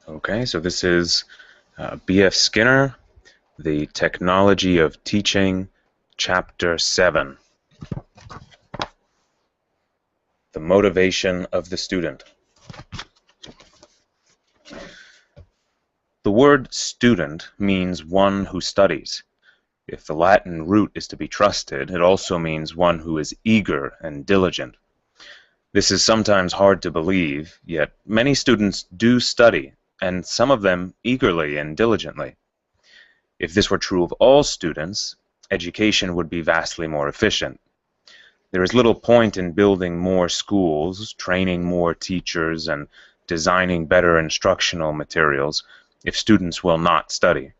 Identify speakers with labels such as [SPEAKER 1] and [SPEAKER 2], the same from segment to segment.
[SPEAKER 1] Okay, so this is B.F. Skinner, The Technology of Teaching, Chapter 7, The Motivation of the Student. The word student means one who studies. If the Latin root is to be trusted, it also means one who is eager and diligent. This is sometimes hard to believe, yet many students do study, and some of them eagerly and diligently. If this were true of all students, education would be vastly more efficient. There is little point in building more schools, training more teachers, and designing better instructional materials if students will not study.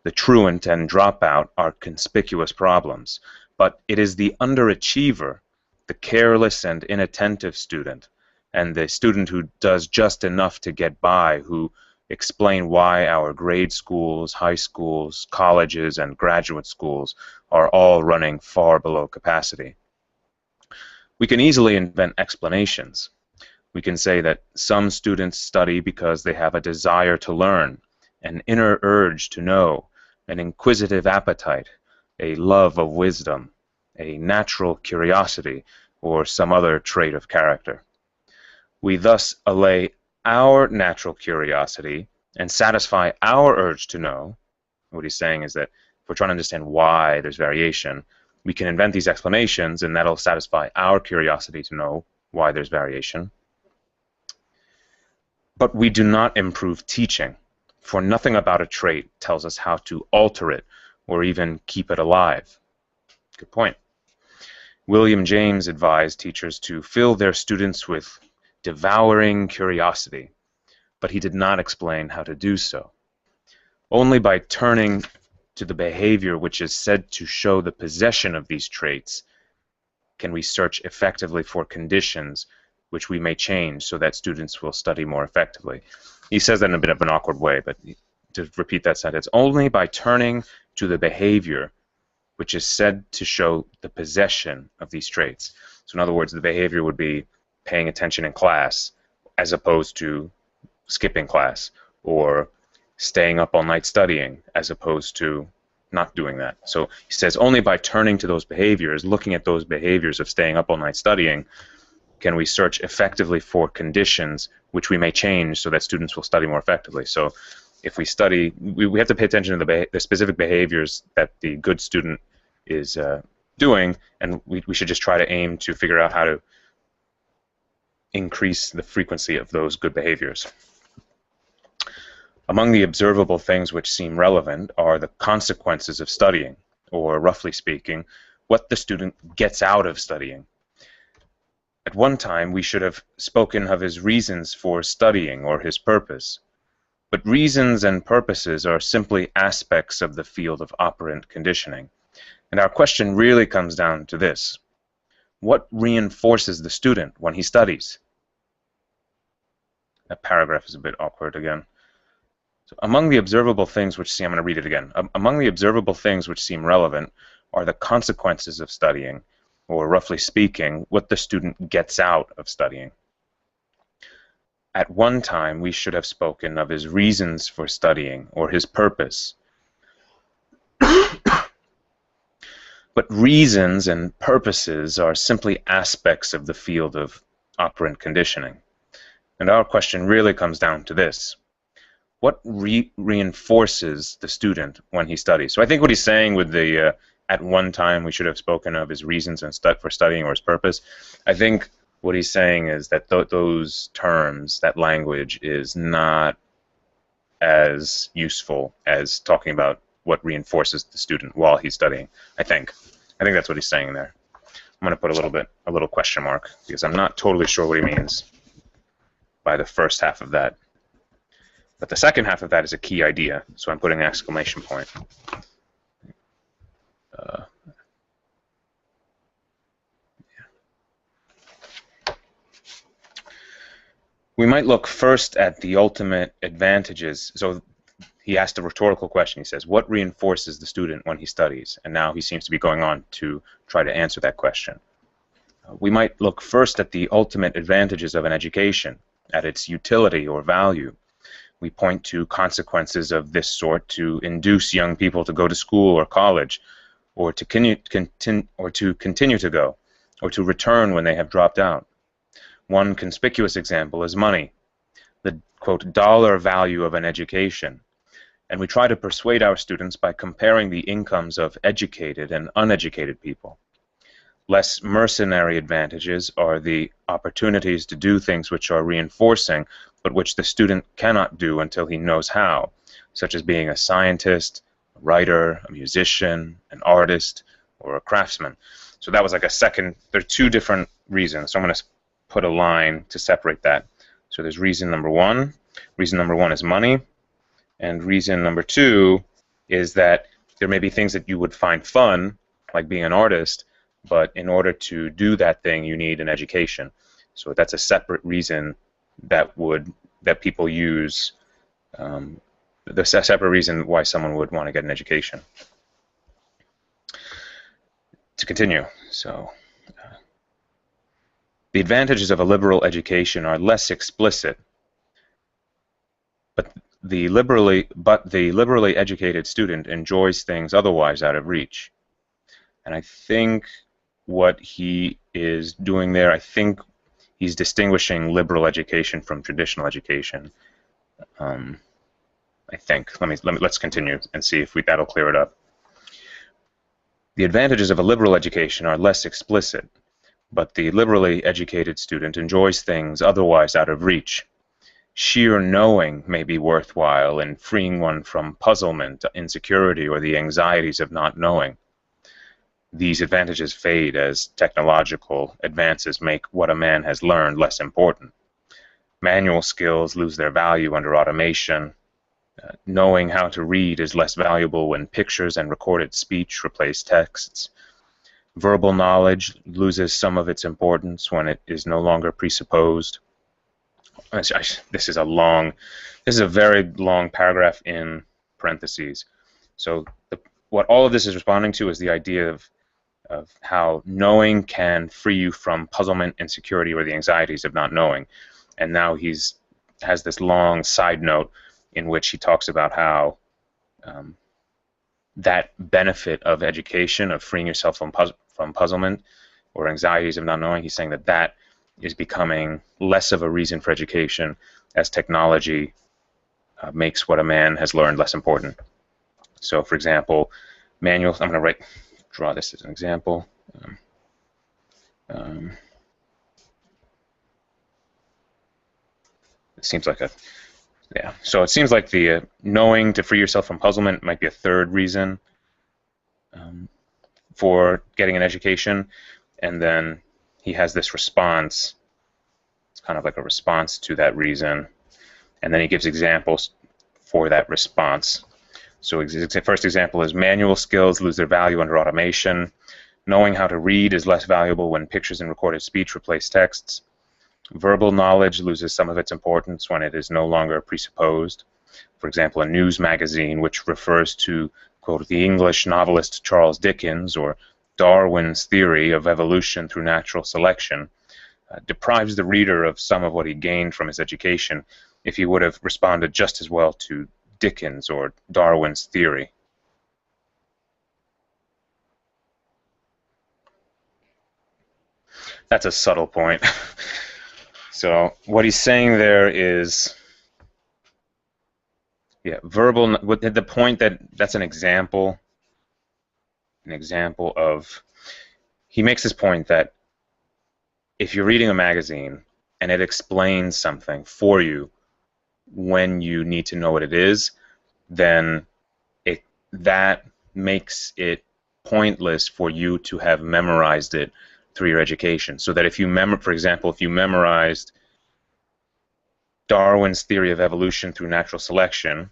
[SPEAKER 1] The truant and dropout are conspicuous problems, but it is the underachiever, the careless and inattentive student, and the student who does just enough to get by who explain why our grade schools, high schools, colleges, and graduate schools are all running far below capacity. We can easily invent explanations. We can say that some students study because they have a desire to learn, an inner urge to know, an inquisitive appetite, a love of wisdom, a natural curiosity, or some other trait of character. We thus allay our natural curiosity and satisfy our urge to know. What he's saying is that if we're trying to understand why there's variation, we can invent these explanations, and that'll satisfy our curiosity to know why there's variation. But we do not improve teaching, for nothing about a trait tells us how to alter it or even keep it alive. Good point. William James advised teachers to fill their students with devouring curiosity, but he did not explain how to do so. Only by turning to the behavior which is said to show the possession of these traits can we search effectively for conditions which we may change so that students will study more effectively. He says that in a bit of an awkward way, but to repeat that sentence, only by turning to the behavior which is said to show the possession of these traits. So in other words, the behavior would be paying attention in class as opposed to skipping class, or staying up all night studying as opposed to not doing that. So he says only by turning to those behaviors, looking at those behaviors of staying up all night studying, can we search effectively for conditions which we may change so that students will study more effectively. So if we study, we have to pay attention to the specific behaviors that the good student is doing, and we should just try to aim to figure out how to increase the frequency of those good behaviors. Among the observable things which seem relevant are the consequences of studying, or roughly speaking, what the student gets out of studying. At one time, we should have spoken of his reasons for studying or his purpose. But reasons and purposes are simply aspects of the field of operant conditioning. And our question really comes down to this. What reinforces the student when he studies? That paragraph is a bit awkward again. So among the observable things which seem, I'm going to read it again. Among the observable things which seem relevant are the consequences of studying, or roughly speaking, what the student gets out of studying. At one time, we should have spoken of his reasons for studying, or his purpose. But reasons and purposes are simply aspects of the field of operant conditioning. And our question really comes down to this. What reinforces the student when he studies? So I think what he's saying with the at one time we should have spoken of his reasons and for studying or his purpose, I think what he's saying is that those terms, that language, is not as useful as talking about what reinforces the student while he's studying. I think that's what he's saying there. I'm going to put a little question mark, because I'm not totally sure what he means by the first half of that. But the second half of that is a key idea, so I'm putting an exclamation point. We might look first at the ultimate advantages. So he asked a rhetorical question. He says, what reinforces the student when he studies? And now he seems to be going on to try to answer that question. We might look first at the ultimate advantages of an education, at its utility or value. We point to consequences of this sort to induce young people to go to school or college, or to continue to go, or to return when they have dropped out. One conspicuous example is money, the, quote, dollar value of an education. And we try to persuade our students by comparing the incomes of educated and uneducated people. Less mercenary advantages are the opportunities to do things which are reinforcing, but which the student cannot do until he knows how, such as being a scientist, a writer, a musician, an artist, or a craftsman. So that was like a second. There are two different reasons. So I'm going to put a line to separate that. So there's reason number one. Reason number one is money. And reason number two is that there may be things that you would find fun, like being an artist, but in order to do that thing, you need an education. So that's a separate reason that people use. The separate reason why someone would want to get an education. To continue, so the advantages of a liberal education are less explicit, but the liberally educated student enjoys things otherwise out of reach. And I think what he is doing there, I think he's distinguishing liberal education from traditional education. I think. Let's continue and see if that'll clear it up. The advantages of a liberal education are less explicit, but the liberally educated student enjoys things otherwise out of reach. Sheer knowing may be worthwhile in freeing one from puzzlement, insecurity, or the anxieties of not knowing. These advantages fade as technological advances make what a man has learned less important. Manual skills lose their value under automation. Knowing how to read is less valuable when pictures and recorded speech replace texts. Verbal knowledge loses some of its importance when it is no longer presupposed. This is a very long paragraph in parentheses. So what all of this is responding to is the idea of how knowing can free you from puzzlement, insecurity, or the anxieties of not knowing. And now has this long side note in which he talks about how that benefit of education, of freeing yourself from puzzlement or anxieties of not knowing, he's saying that is becoming less of a reason for education as technology makes what a man has learned less important. So, for example, manual. I'm going to draw this as an example. It seems like So it seems like the knowing to free yourself from puzzlement might be a third reason for getting an education, and then he has this response. It's kind of like a response to that reason, and then he gives examples for that response. So his first example is manual skills lose their value under automation. Knowing how to read is less valuable when pictures and recorded speech replace texts. Verbal knowledge loses some of its importance when it is no longer presupposed. For example, a news magazine which refers to, quote, the English novelist Charles Dickens or Darwin's theory of evolution through natural selection deprives the reader of some of what he gained from his education if he would have responded just as well to Dickens or Darwin's theory. That's a subtle point. So what he's saying there is, verbal. The point that's an example. An example of. He makes this point that if you're reading a magazine and it explains something for you when you need to know what it is, then that makes it pointless for you to have memorized it through your education. So that if you for example, if you memorized Darwin's theory of evolution through natural selection,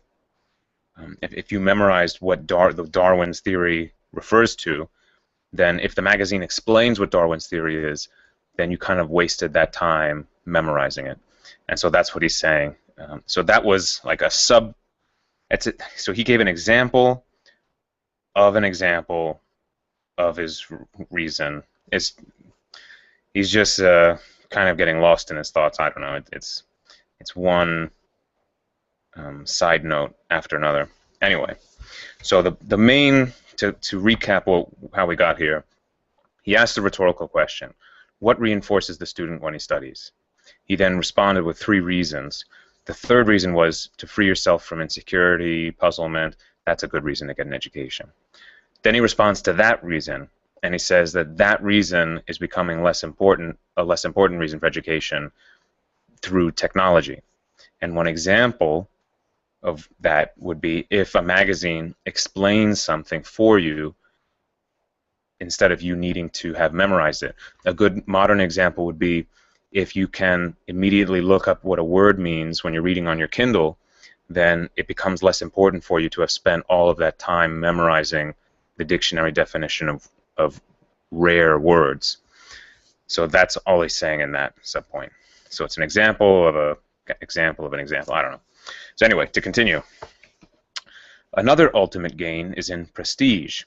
[SPEAKER 1] if you memorized what Darwin's theory refers to, then if the magazine explains what Darwin's theory is, then you kind of wasted that time memorizing it. And so that's what he's saying. So that was like a sub. So he gave an example of his reason. He's just kind of getting lost in his thoughts. I don't know. It's one side note after another. Anyway, so the main, to recap how we got here, he asked a rhetorical question: what reinforces the student when he studies? He then responded with 3 reasons. The third reason was to free yourself from insecurity, puzzlement. That's a good reason to get an education. Then he responds to that reason, and he says that that reason is becoming less important, a less important reason for education through technology. And one example of that would be if a magazine explains something for you instead of you needing to have memorized it. A good modern example would be if you can immediately look up what a word means when you're reading on your Kindle, then it becomes less important for you to have spent all of that time memorizing the dictionary definition of rare words. So that's all he's saying in that subpoint. So it's an example of an example. I don't know. So anyway, to continue. Another ultimate gain is in prestige.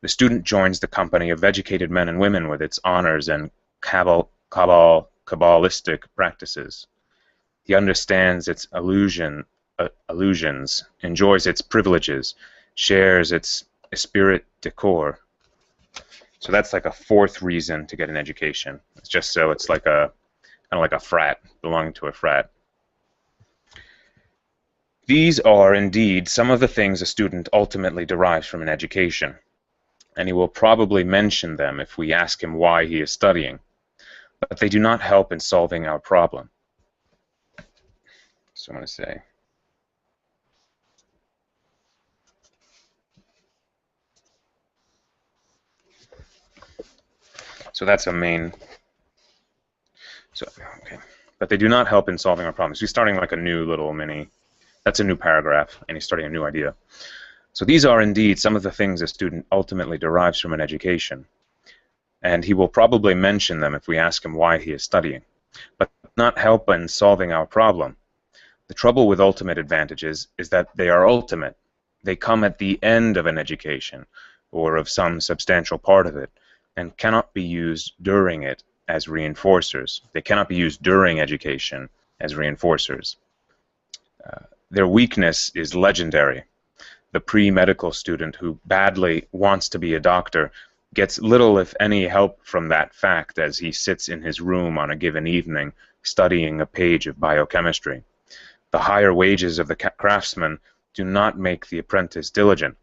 [SPEAKER 1] The student joins the company of educated men and women with its honors and Kabbalistic practices. He understands its illusions, enjoys its privileges, shares its esprit de corps. So that's like a 4th reason to get an education. It's just so it's like a kind of like a frat, belonging to a frat. These are indeed some of the things a student ultimately derives from an education, and he will probably mention them if we ask him why he is studying, but they do not help in solving our problem. So I'm going to say, so that's a main, so okay, but they do not help in solving our problems. He's starting like a new little mini, that's a new paragraph, and he's starting a new idea. So these are indeed some of the things a student ultimately derives from an education, and he will probably mention them if we ask him why he is studying, but not help in solving our problem. The trouble with ultimate advantages is that they are ultimate. They come at the end of an education, or of some substantial part of it, and cannot be used during it as reinforcers. They cannot be used during education as reinforcers. Their weakness is legendary. The pre-medical student who badly wants to be a doctor gets little, if any, help from that fact as he sits in his room on a given evening studying a page of biochemistry. The higher wages of the craftsman do not make the apprentice diligent.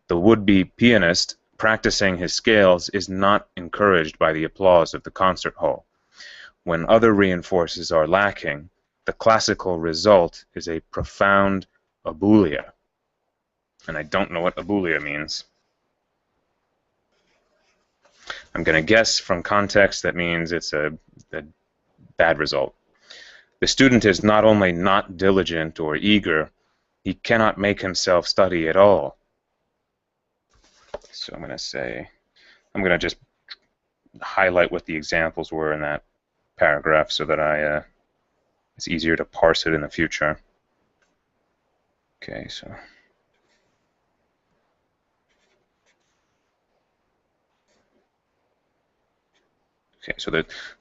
[SPEAKER 1] The would-be pianist practicing his scales is not encouraged by the applause of the concert hall. When other reinforcers are lacking, the classical result is a profound abulia. And I don't know what abulia means. I'm going to guess from context that means it's a bad result. The student is not only not diligent or eager, he cannot make himself study at all. So I'm going to say, I'm going to just highlight what the examples were in that paragraph so that it's easier to parse it in the future. Okay, so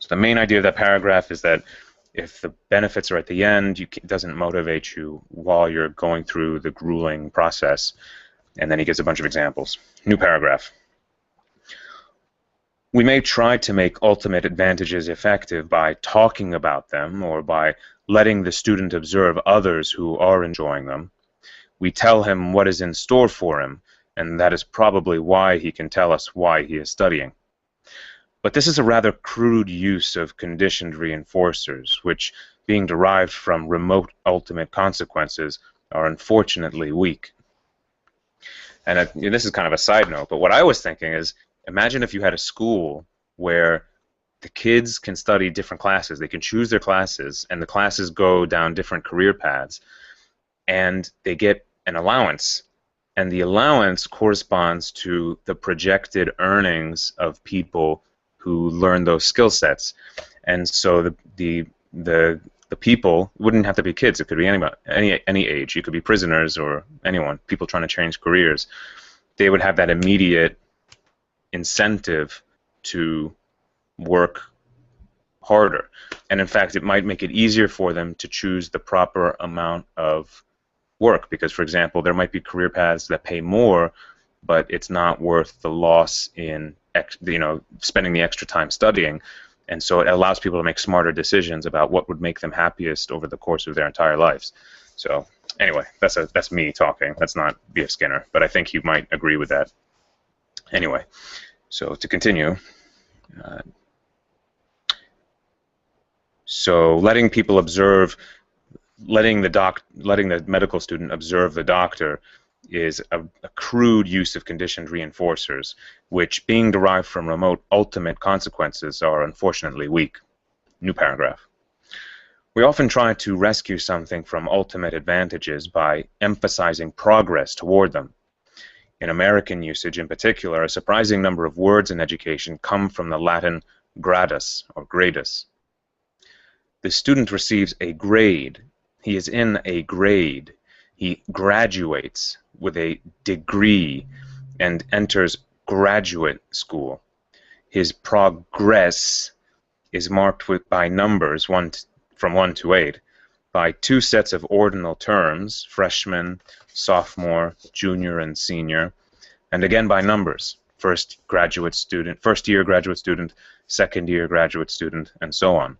[SPEAKER 1] the main idea of that paragraph is that if the benefits are at the end, it doesn't motivate you while you're going through the grueling process. And then he gives a bunch of examples. New paragraph. We may try to make ultimate advantages effective by talking about them or by letting the student observe others who are enjoying them. We tell him what is in store for him, and that is probably why he can tell us why he is studying. But this is a rather crude use of conditioned reinforcers, which, being derived from remote ultimate consequences, are unfortunately weak. And this is kind of a side note, but what I was thinking is, imagine if you had a school where the kids can study different classes, they can choose their classes, and the classes go down different career paths, and they get an allowance. And the allowance corresponds to the projected earnings of people who learn those skill sets. And so the people wouldn't have to be kids. It could be anybody, any age. You could be prisoners or anyone, people trying to change careers. They would have that immediate incentive to work harder. And in fact, it might make it easier for them to choose the proper amount of work, because, for example, there might be career paths that pay more, but it's not worth the loss in spending the extra time studying. And so it allows people to make smarter decisions about what would make them happiest over the course of their entire lives. So anyway, that's me talking. That's not B.F. Skinner, but I think you might agree with that. Anyway, so to continue, so letting the medical student observe the doctor is a crude use of conditioned reinforcers, which, being derived from remote ultimate consequences, are unfortunately weak. New paragraph. We often try to rescue something from ultimate advantages by emphasizing progress toward them. In American usage in particular, a surprising number of words in education come from the Latin gradus or gradus. The student receives a grade. He is in a grade. He graduates with a degree and enters graduate school. His progress is marked by numbers from 1 to 8, by 2 sets of ordinal terms, freshman, sophomore, junior, and senior, and again by numbers, first year graduate student, second year graduate student, and so on.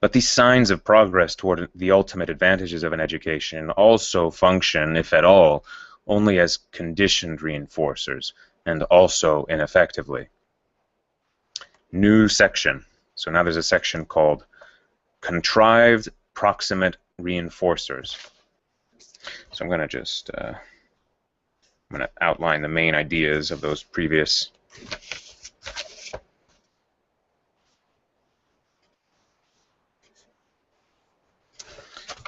[SPEAKER 1] But these signs of progress toward the ultimate advantages of an education also function, if at all, only as conditioned reinforcers, and also ineffectively. New section. So now there's a section called Contrived Proximate Reinforcers. So I'm going to just outline the main ideas of those previous.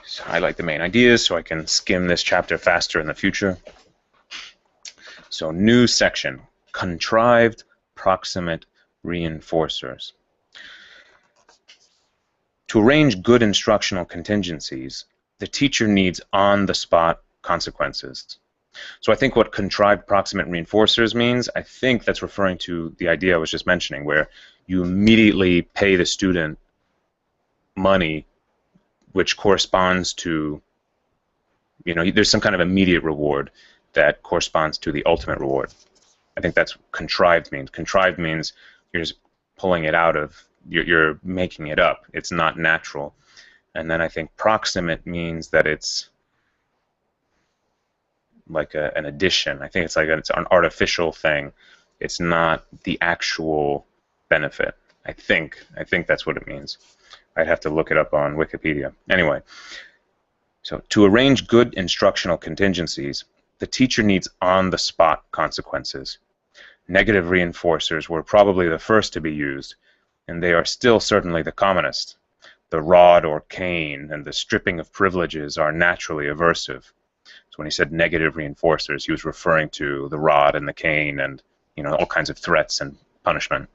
[SPEAKER 1] So highlight the main ideas so I can skim this chapter faster in the future. So new section, Contrived Proximate Reinforcers. To arrange good instructional contingencies, the teacher needs on-the-spot consequences. So I think what contrived proximate reinforcers means, I think that's referring to the idea I was just mentioning, where you immediately pay the student money which corresponds to, there's some kind of immediate reward that corresponds to the ultimate reward. I think that's what contrived means. Contrived means you're just pulling it out of, you're making it up. It's not natural. And then I think proximate means that it's like an addition. I think it's like it's an artificial thing. It's not the actual benefit. I think that's what it means. I'd have to look it up on Wikipedia. Anyway, so to arrange good instructional contingencies, the teacher needs on-the-spot consequences. Negative reinforcers were probably the first to be used, and they are still certainly the commonest. The rod or cane and the stripping of privileges are naturally aversive. So when he said negative reinforcers, he was referring to the rod and the cane and all kinds of threats and punishment.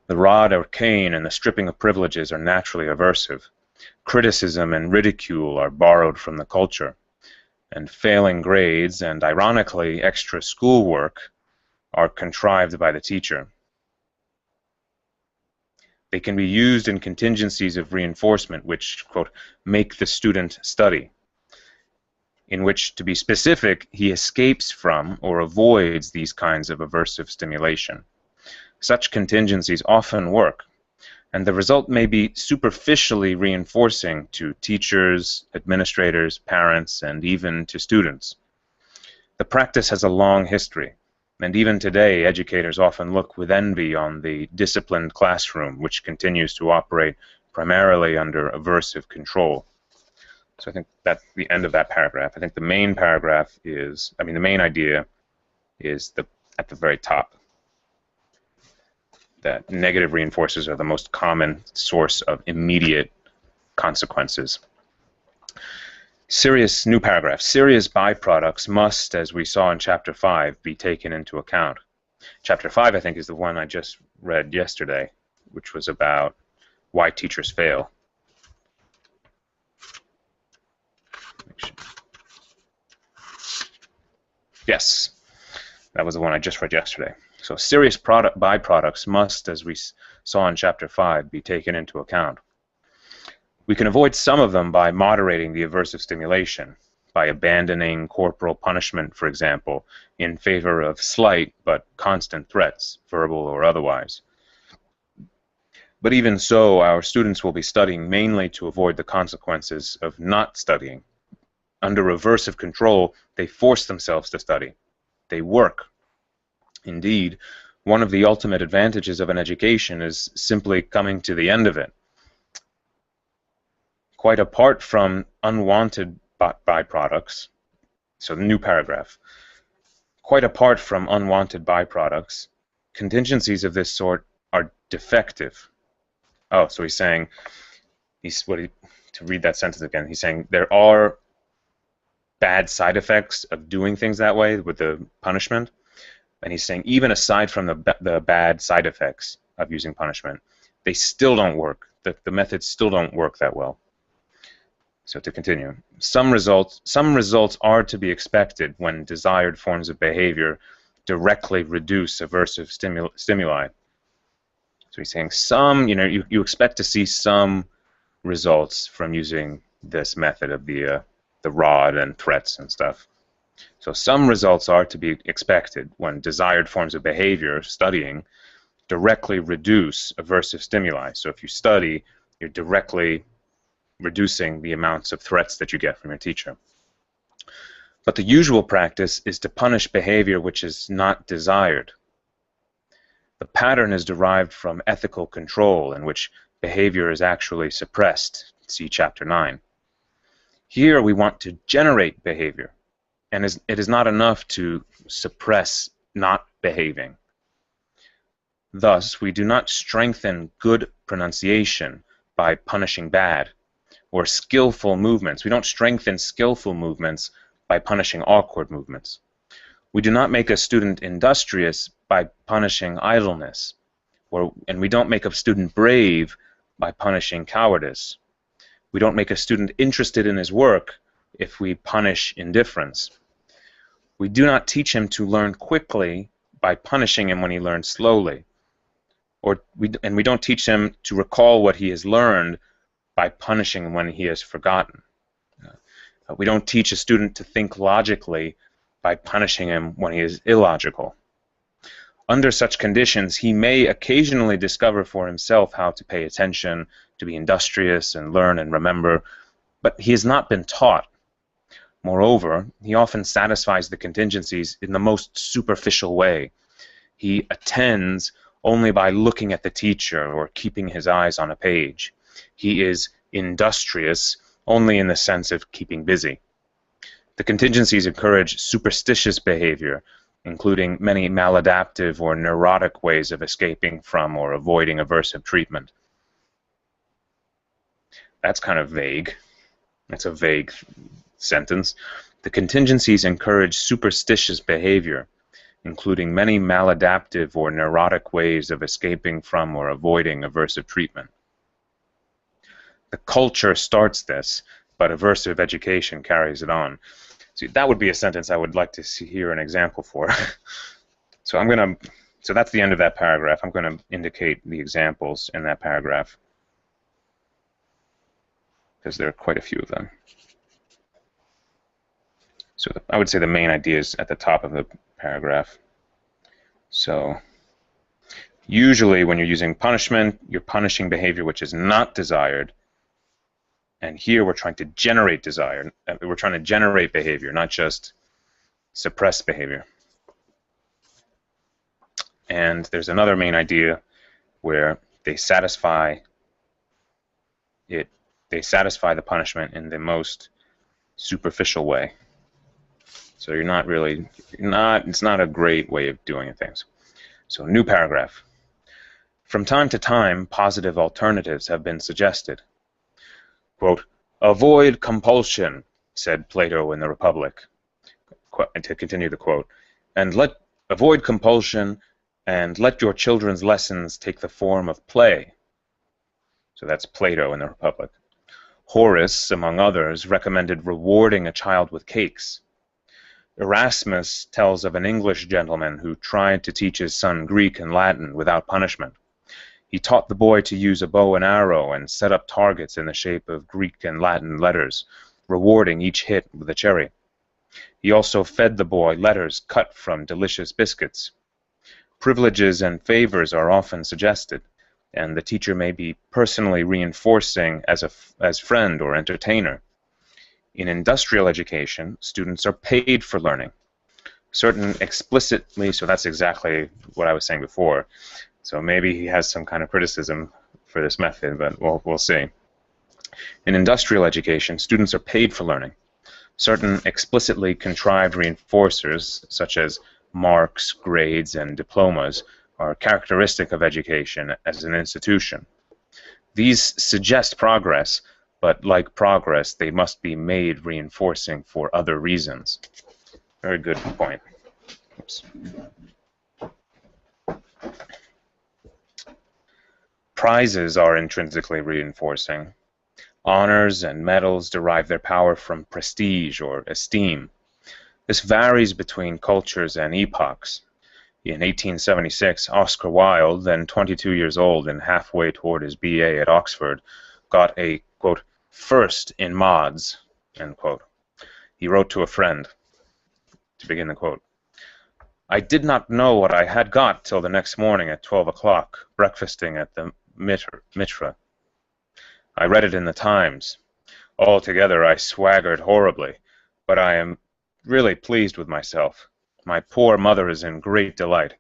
[SPEAKER 1] The rod or cane and the stripping of privileges are naturally aversive. Criticism and ridicule are borrowed from the culture. And failing grades and, ironically, extra schoolwork are contrived by the teacher. They can be used in contingencies of reinforcement which, quote, make the student study, in which, to be specific, he escapes from or avoids these kinds of aversive stimulation. Such contingencies often work, and the result may be superficially reinforcing to teachers, administrators, parents, and even to students. The practice has a long history, and even today educators often look with envy on the disciplined classroom, which continues to operate primarily under aversive control. So I think that's the end of that paragraph. I think the main paragraph is, the main idea is at the very top, that negative reinforcers are the most common source of immediate consequences. New paragraph. Serious byproducts must, as we saw in Chapter 5, be taken into account. Chapter 5, I think, is the one I just read yesterday, which was about why teachers fail. Yes, that was the one I just read yesterday. So serious byproducts must, as we saw in Chapter 5, be taken into account. We can avoid some of them by moderating the aversive stimulation, by abandoning corporal punishment, for example, in favor of slight but constant threats, verbal or otherwise. But even so, our students will be studying mainly to avoid the consequences of not studying. Under aversive control, they force themselves to study. They work. Indeed, one of the ultimate advantages of an education is simply coming to the end of it. Quite apart from unwanted byproducts, so the new paragraph, quite apart from unwanted byproducts, contingencies of this sort are defective. Oh, so he's saying, to read that sentence again, he's saying there are bad side effects of doing things that way with the punishment. And he's saying even aside from the bad side effects of using punishment, they still don't work. The methods still don't work that well. So to continue, some results are to be expected when desired forms of behavior directly reduce aversive stimuli. So he's saying some, you expect to see some results from using this method of the rod and threats and stuff. So some results are to be expected when desired forms of behavior, studying, directly reduce aversive stimuli. So if you study, you're directly reducing the amounts of threats that you get from your teacher. But the usual practice is to punish behavior which is not desired. The pattern is derived from ethical control, in which behavior is actually suppressed. See Chapter 9. Here we want to generate behavior, and it is not enough to suppress not behaving. Thus, we do not strengthen good pronunciation by punishing bad, or skillful movements. We don't strengthen skillful movements by punishing awkward movements. We do not make a student industrious by punishing idleness, and we don't make a student brave by punishing cowardice. We don't make a student interested in his work if we punish indifference. We do not teach him to learn quickly by punishing him when he learns slowly. And we don't teach him to recall what he has learned by punishing him when he has forgotten. We don't teach a student to think logically by punishing him when he is illogical. Under such conditions, he may occasionally discover for himself how to pay attention, to be industrious and learn and remember, but he has not been taught. Moreover, he often satisfies the contingencies in the most superficial way. He attends only by looking at the teacher or keeping his eyes on a page. He is industrious only in the sense of keeping busy. The contingencies encourage superstitious behavior, including many maladaptive or neurotic ways of escaping from or avoiding aversive treatment. That's kind of vague. That's a vague sentence. The contingencies encourage superstitious behavior, including many maladaptive or neurotic ways of escaping from or avoiding aversive treatment. The culture starts this, but aversive education carries it on. See, that would be a sentence I would like to hear an example for. So that's the end of that paragraph. I'm going to indicate the examples in that paragraph, because there are quite a few of them. So I would say the main idea is at the top of the paragraph. So usually when you're using punishment, you're punishing behavior which is not desired. And here we're trying to generate desire. We're trying to generate behavior, not just suppress behavior. And there's another main idea where they satisfy the punishment in the most superficial way. So it's not a great way of doing things. So new paragraph. From time to time, positive alternatives have been suggested. Quote, "Avoid compulsion," said Plato in the Republic. To continue the quote, avoid compulsion and let your children's lessons take the form of play. So that's Plato in the Republic. Horace, among others, recommended rewarding a child with cakes. Erasmus tells of an English gentleman who tried to teach his son Greek and Latin without punishment. He taught the boy to use a bow and arrow and set up targets in the shape of Greek and Latin letters, rewarding each hit with a cherry. He also fed the boy letters cut from delicious biscuits. Privileges and favors are often suggested, and the teacher may be personally reinforcing as friend or entertainer. In industrial education, students are paid for learning. Certain explicitly, so that's exactly what I was saying before. So maybe he has some kind of criticism for this method, but we'll see. In industrial education, students are paid for learning. Certain explicitly contrived reinforcers, such as marks, grades, and diplomas, are characteristic of education as an institution. These suggest progress, but like progress, they must be made reinforcing for other reasons. Very good point. Oops. Prizes are intrinsically reinforcing. Honors and medals derive their power from prestige or esteem. This varies between cultures and epochs. In 1876, Oscar Wilde, then 22 years old and halfway toward his B.A. at Oxford, got a, quote, first in mods, end quote. He wrote to a friend, to begin the quote, "I did not know what I had got till the next morning at 12 o'clock, breakfasting at the Mitra. I read it in the Times. Altogether I swaggered horribly, but I am really pleased with myself. My poor mother is in great delight,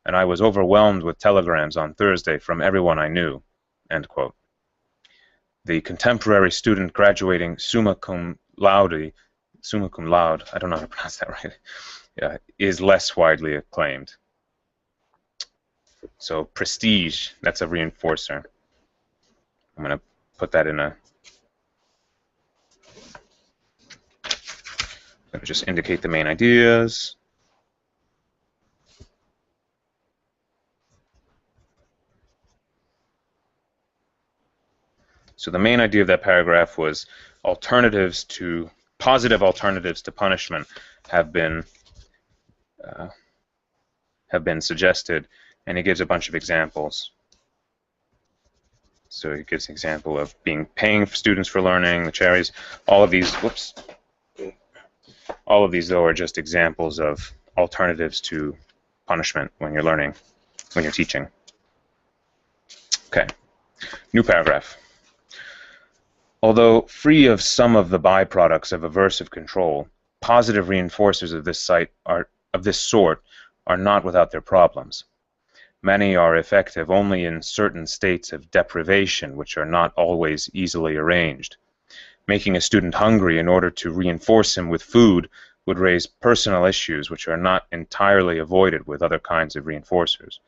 [SPEAKER 1] and I was overwhelmed with telegrams on Thursday from everyone I knew," end quote. The contemporary student graduating summa cum laude, I don't know how to pronounce that right, is less widely acclaimed. So prestige, that's a reinforcer. I'm going to put that in a... I'm going to just indicate the main ideas. So the main idea of that paragraph was positive alternatives to punishment have been suggested, and he gives a bunch of examples. So he gives an example of paying students for learning, the cherries. All of these, all of these though are just examples of alternatives to punishment when you're learning, when you're teaching. Okay, new paragraph. Although free of some of the byproducts of aversive control, positive reinforcers of this sort are not without their problems. Many are effective only in certain states of deprivation, which are not always easily arranged. Making a student hungry in order to reinforce him with food would raise personal issues which are not entirely avoided with other kinds of reinforcers.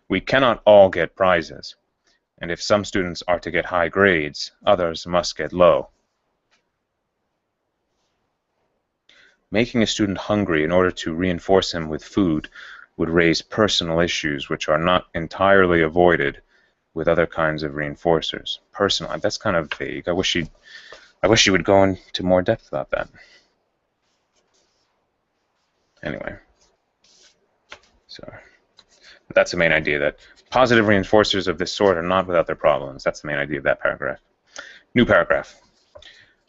[SPEAKER 1] We cannot all get prizes, and if some students are to get high grades, others must get low. Making a student hungry in order to reinforce him with food would raise personal issues which are not entirely avoided with other kinds of reinforcers. Personal, that's kind of vague. I wish you would go into more depth about that. Anyway, so that's the main idea, that positive reinforcers of this sort are not without their problems. That's the main idea of that paragraph. New paragraph.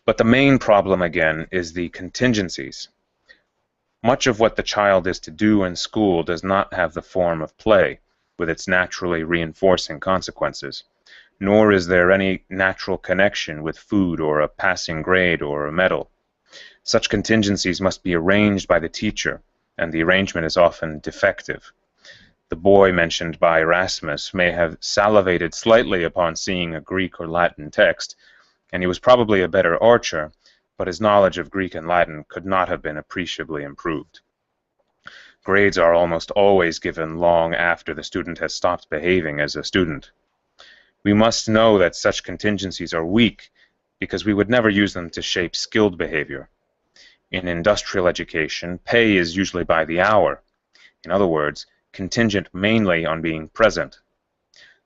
[SPEAKER 1] But the main problem, again, is the contingencies. Much of what the child is to do in school does not have the form of play, with its naturally reinforcing consequences, nor is there any natural connection with food or a passing grade or a medal. Such contingencies must be arranged by the teacher, and the arrangement is often defective. The boy mentioned by Erasmus may have salivated slightly upon seeing a Greek or Latin text, and he was probably a better archer, but his knowledge of Greek and Latin could not have been appreciably improved. Grades are almost always given long after the student has stopped behaving as a student. We must know that such contingencies are weak, because we would never use them to shape skilled behavior. In industrial education, pay is usually by the hour. In other words, contingent mainly on being present.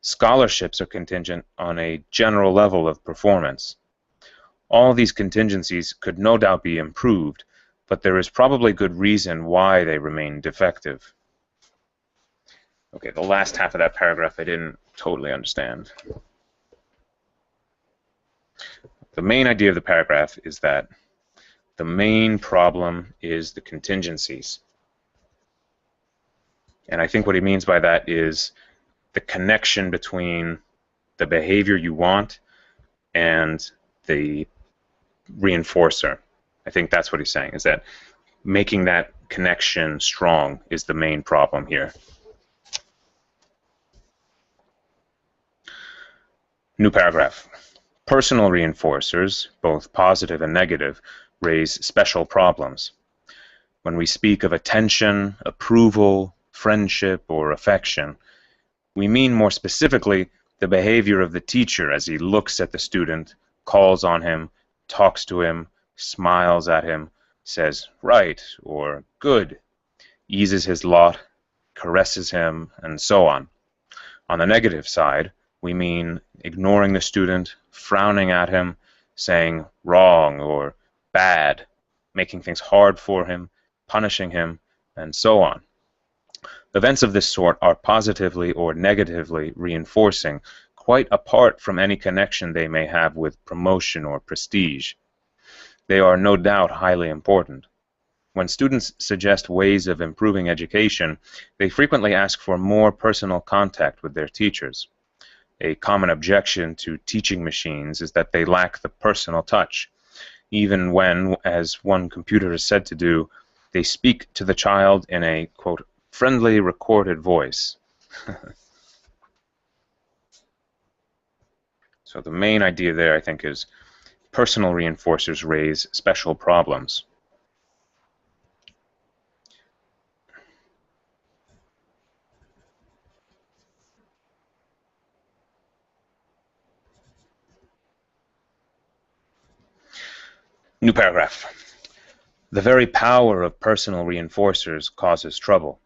[SPEAKER 1] Scholarships are contingent on a general level of performance. All these contingencies could no doubt be improved, but there is probably good reason why they remain defective. Okay, the last half of that paragraph I didn't totally understand. The main idea of the paragraph is that the main problem is the contingencies. And I think what he means by that is the connection between the behavior you want and the reinforcer. I think that's what he's saying, is that making that connection strong is the main problem here. New paragraph. Personal reinforcers, both positive and negative, raise special problems. When we speak of attention, approval, friendship, or affection, we mean more specifically the behavior of the teacher as he looks at the student, calls on him, talks to him, smiles at him, says right or good, eases his lot, caresses him, and so on. On the negative side, we mean ignoring the student, frowning at him, saying wrong or bad, making things hard for him, punishing him, and so on. Events of this sort are positively or negatively reinforcing, quite apart from any connection they may have with promotion or prestige. They are no doubt highly important. When students suggest ways of improving education, they frequently ask for more personal contact with their teachers. A common objection to teaching machines is that they lack the personal touch, even when, as one computer is said to do, they speak to the child in a, quote, friendly recorded voice. So the main idea there, I think, is personal reinforcers raise special problems. New paragraph. The very power of personal reinforcers causes trouble.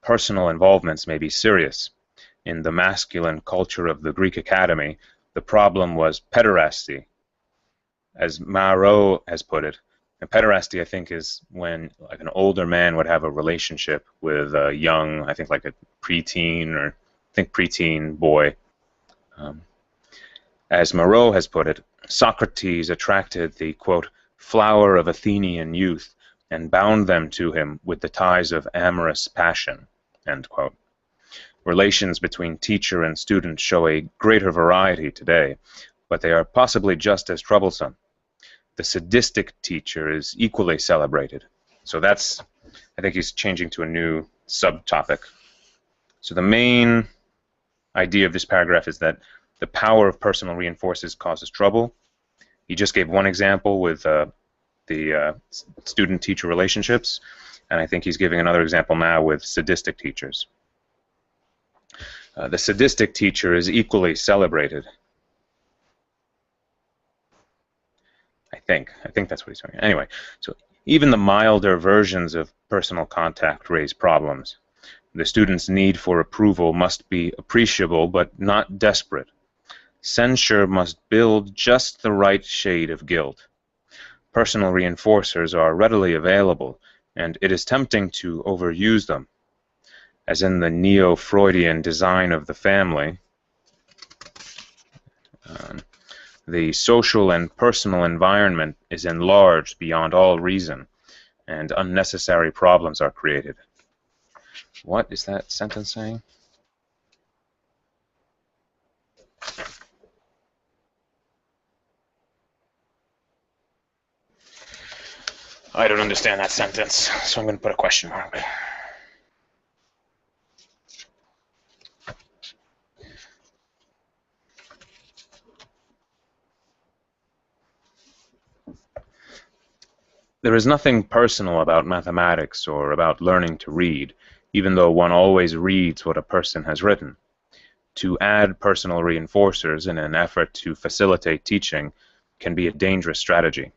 [SPEAKER 1] Personal involvements may be serious. In the masculine culture of the Greek Academy, the problem was pederasty. As Marot has put it, and pederasty, I think, is when like an older man would have a relationship with a young, I think like a preteen or I think preteen boy. As Marot has put it, Socrates attracted the, quote, flower of Athenian youth and bound them to him with the ties of amorous passion, end quote. Relations between teacher and student show a greater variety today, but they are possibly just as troublesome. The sadistic teacher is equally celebrated. So that's, I think he's changing to a new subtopic. So the main idea of this paragraph is that the power of personal reinforcers causes trouble. He just gave one example with the student-teacher relationships, and I think he's giving another example now with sadistic teachers. The sadistic teacher is equally celebrated. I think that's what he's saying. Anyway, so even the milder versions of personal contact raise problems. The student's need for approval must be appreciable but not desperate. Censure must build just the right shade of guilt. Personal reinforcers are readily available, and it is tempting to overuse them. As in the neo-Freudian design of the family, the social and personal environment is enlarged beyond all reason, and unnecessary problems are created. What is that sentence saying? I don't understand that sentence, so I'm going to put a question mark. There is nothing personal about mathematics or about learning to read, even though one always reads what a person has written. To add personal reinforcers in an effort to facilitate teaching can be a dangerous strategy.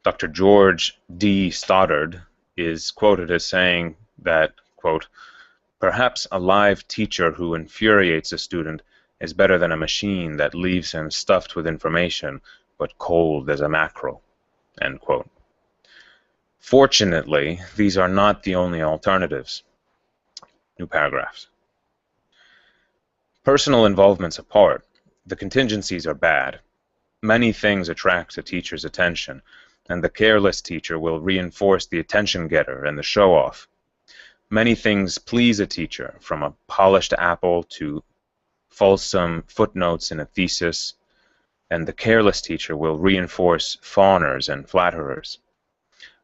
[SPEAKER 1] Dr. George D. Stoddard is quoted as saying that, quote, perhaps a live teacher who infuriates a student is better than a machine that leaves him stuffed with information but cold as a mackerel." End quote. Fortunately, these are not the only alternatives. New paragraphs. Personal involvements apart, the contingencies are bad. Many things attract a teacher's attention, and the careless teacher will reinforce the attention-getter and the show-off. Many things please a teacher, from a polished apple to fulsome footnotes in a thesis, and the careless teacher will reinforce fawners and flatterers.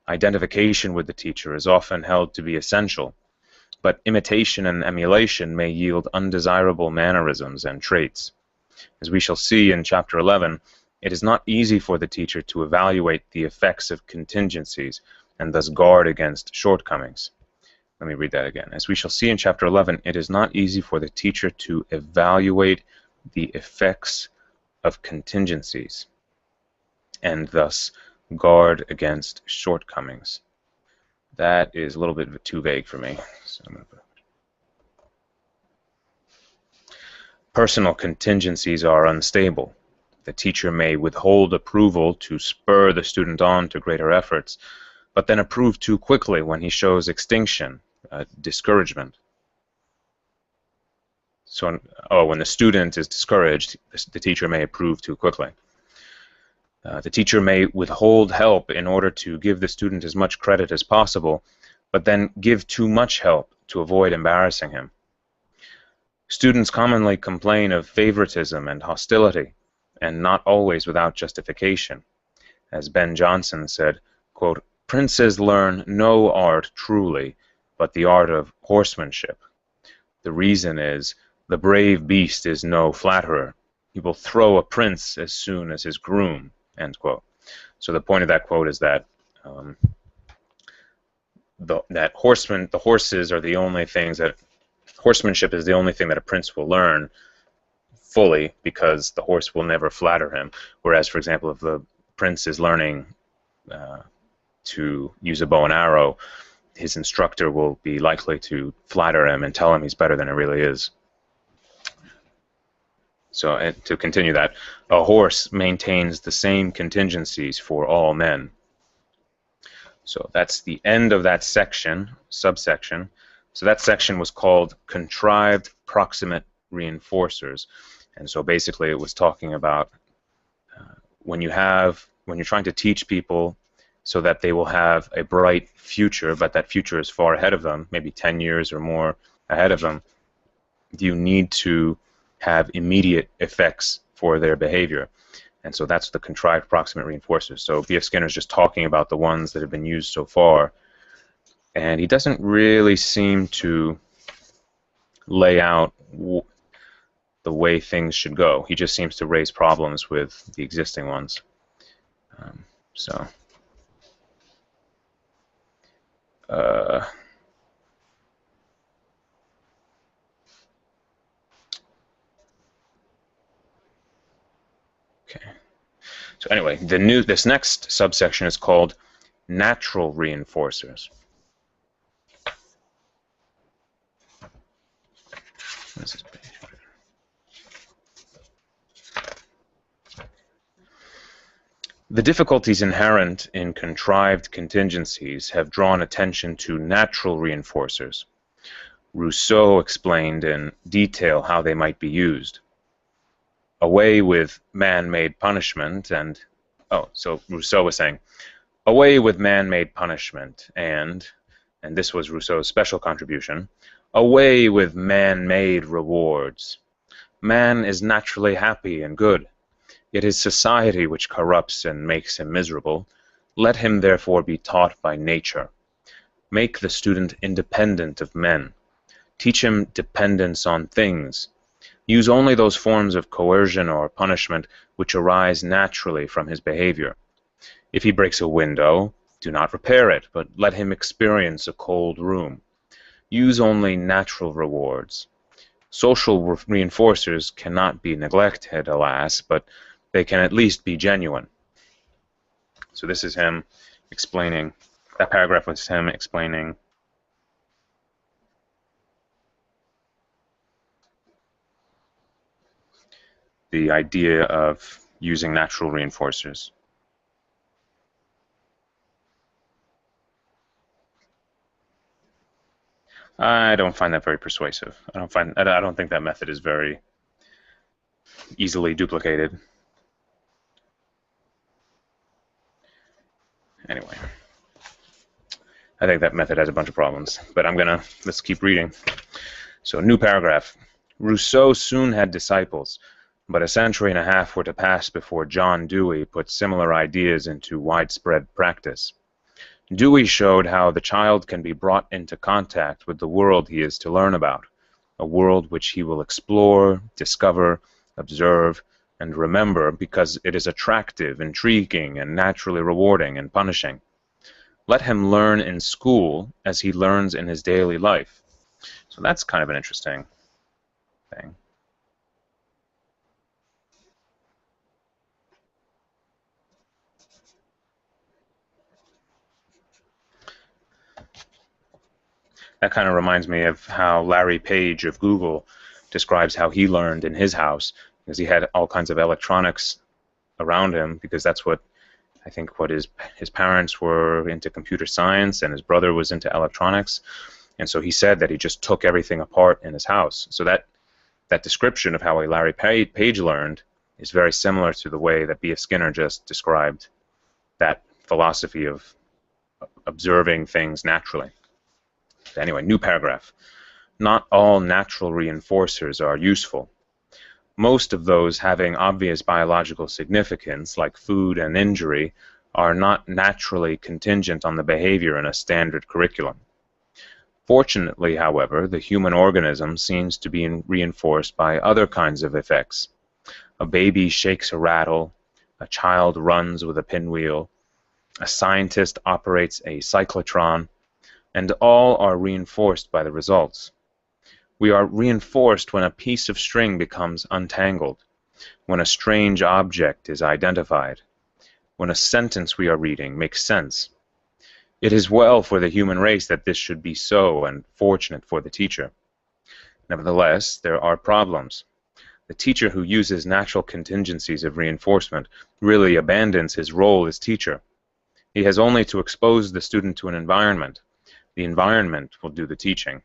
[SPEAKER 1] Identification with the teacher is often held to be essential, but imitation and emulation may yield undesirable mannerisms and traits. As we shall see in Chapter 11, it is not easy for the teacher to evaluate the effects of contingencies and thus guard against shortcomings. Let me read that again. As we shall see in Chapter 11, it is not easy for the teacher to evaluate the effects of contingencies and thus guard against shortcomings. That is a little bit too vague for me. So I'm going to Personal contingencies are unstable. The teacher may withhold approval to spur the student on to greater efforts, but then approve too quickly when he shows extinction, discouragement. So, when the student is discouraged, the teacher may approve too quickly. The teacher may withhold help in order to give the student as much credit as possible, but then give too much help to avoid embarrassing him. Students commonly complain of favoritism and hostility, and not always without justification. As Ben Jonson said, quote, "Princes learn no art truly, but the art of horsemanship. The reason is, the brave beast is no flatterer. He will throw a prince as soon as his groom." End quote. So the point of that quote is that the horses are the only things that horsemanship is the only thing that a prince will learn fully, because the horse will never flatter him. Whereas, for example, if the prince is learning to use a bow and arrow, his instructor will be likely to flatter him and tell him he's better than he really is. So to continue that, a horse maintains the same contingencies for all men. So that's the end of that section, subsection. So that section was called Contrived Proximate Reinforcers. And so basically it was talking about when you're trying to teach people so that they will have a bright future, but that future is far ahead of them, maybe 10 years or more ahead of them, you need to have immediate effects for their behavior. And so that's the contrived proximate reinforcers. So B.F. Skinner's just talking about the ones that have been used so far, and he doesn't really seem to lay out the way things should go. He just seems to raise problems with the existing ones. Okay. So anyway, this next subsection is called natural reinforcers. This is page. The difficulties inherent in contrived contingencies have drawn attention to natural reinforcers. Rousseau explained in detail how they might be used. Away with man-made punishment and... so Rousseau was saying, away with man-made punishment and this was Rousseau's special contribution, away with man-made rewards. Man is naturally happy and good. It is society which corrupts and makes him miserable. Let him therefore be taught by nature. Make the student independent of men. Teach him dependence on things. Use only those forms of coercion or punishment which arise naturally from his behavior. If he breaks a window, do not repair it, but let him experience a cold room. Use only natural rewards. Social reinforcers cannot be neglected, alas, but they can at least be genuine. So this is him explaining, that paragraph was him explaining the idea of using natural reinforcers. I don't find that very persuasive. I don't think that method is very easily duplicated. Anyway, I think that method has a bunch of problems, but let's keep reading. So, new paragraph. Rousseau soon had disciples, but a century and a half were to pass before John Dewey put similar ideas into widespread practice. Dewey showed how the child can be brought into contact with the world he is to learn about, a world which he will explore, discover, observe, and remember because it is attractive, intriguing, and naturally rewarding and punishing. Let him learn in school as he learns in his daily life. So that's kind of an interesting thing. That kind of reminds me of how Larry Page of Google describes how he learned in his house, because he had all kinds of electronics around him, because that's what I think what his parents were into computer science, and his brother was into electronics. And so he said that he just took everything apart in his house. So that description of how a Larry Page learned is very similar to the way that B.F. Skinner just described that philosophy of observing things naturally. Anyway, new paragraph. Not all natural reinforcers are useful. Most of those having obvious biological significance, like food and injury, are not naturally contingent on the behavior in a standard curriculum. Fortunately, however, the human organism seems to be reinforced by other kinds of effects. A baby shakes a rattle, a child runs with a pinwheel, a scientist operates a cyclotron, and all are reinforced by the results. We are reinforced when a piece of string becomes untangled, when a strange object is identified, when a sentence we are reading makes sense. It is well for the human race that this should be so, and fortunate for the teacher. Nevertheless, there are problems. The teacher who uses natural contingencies of reinforcement really abandons his role as teacher. He has only to expose the student to an environment. The environment will do the teaching.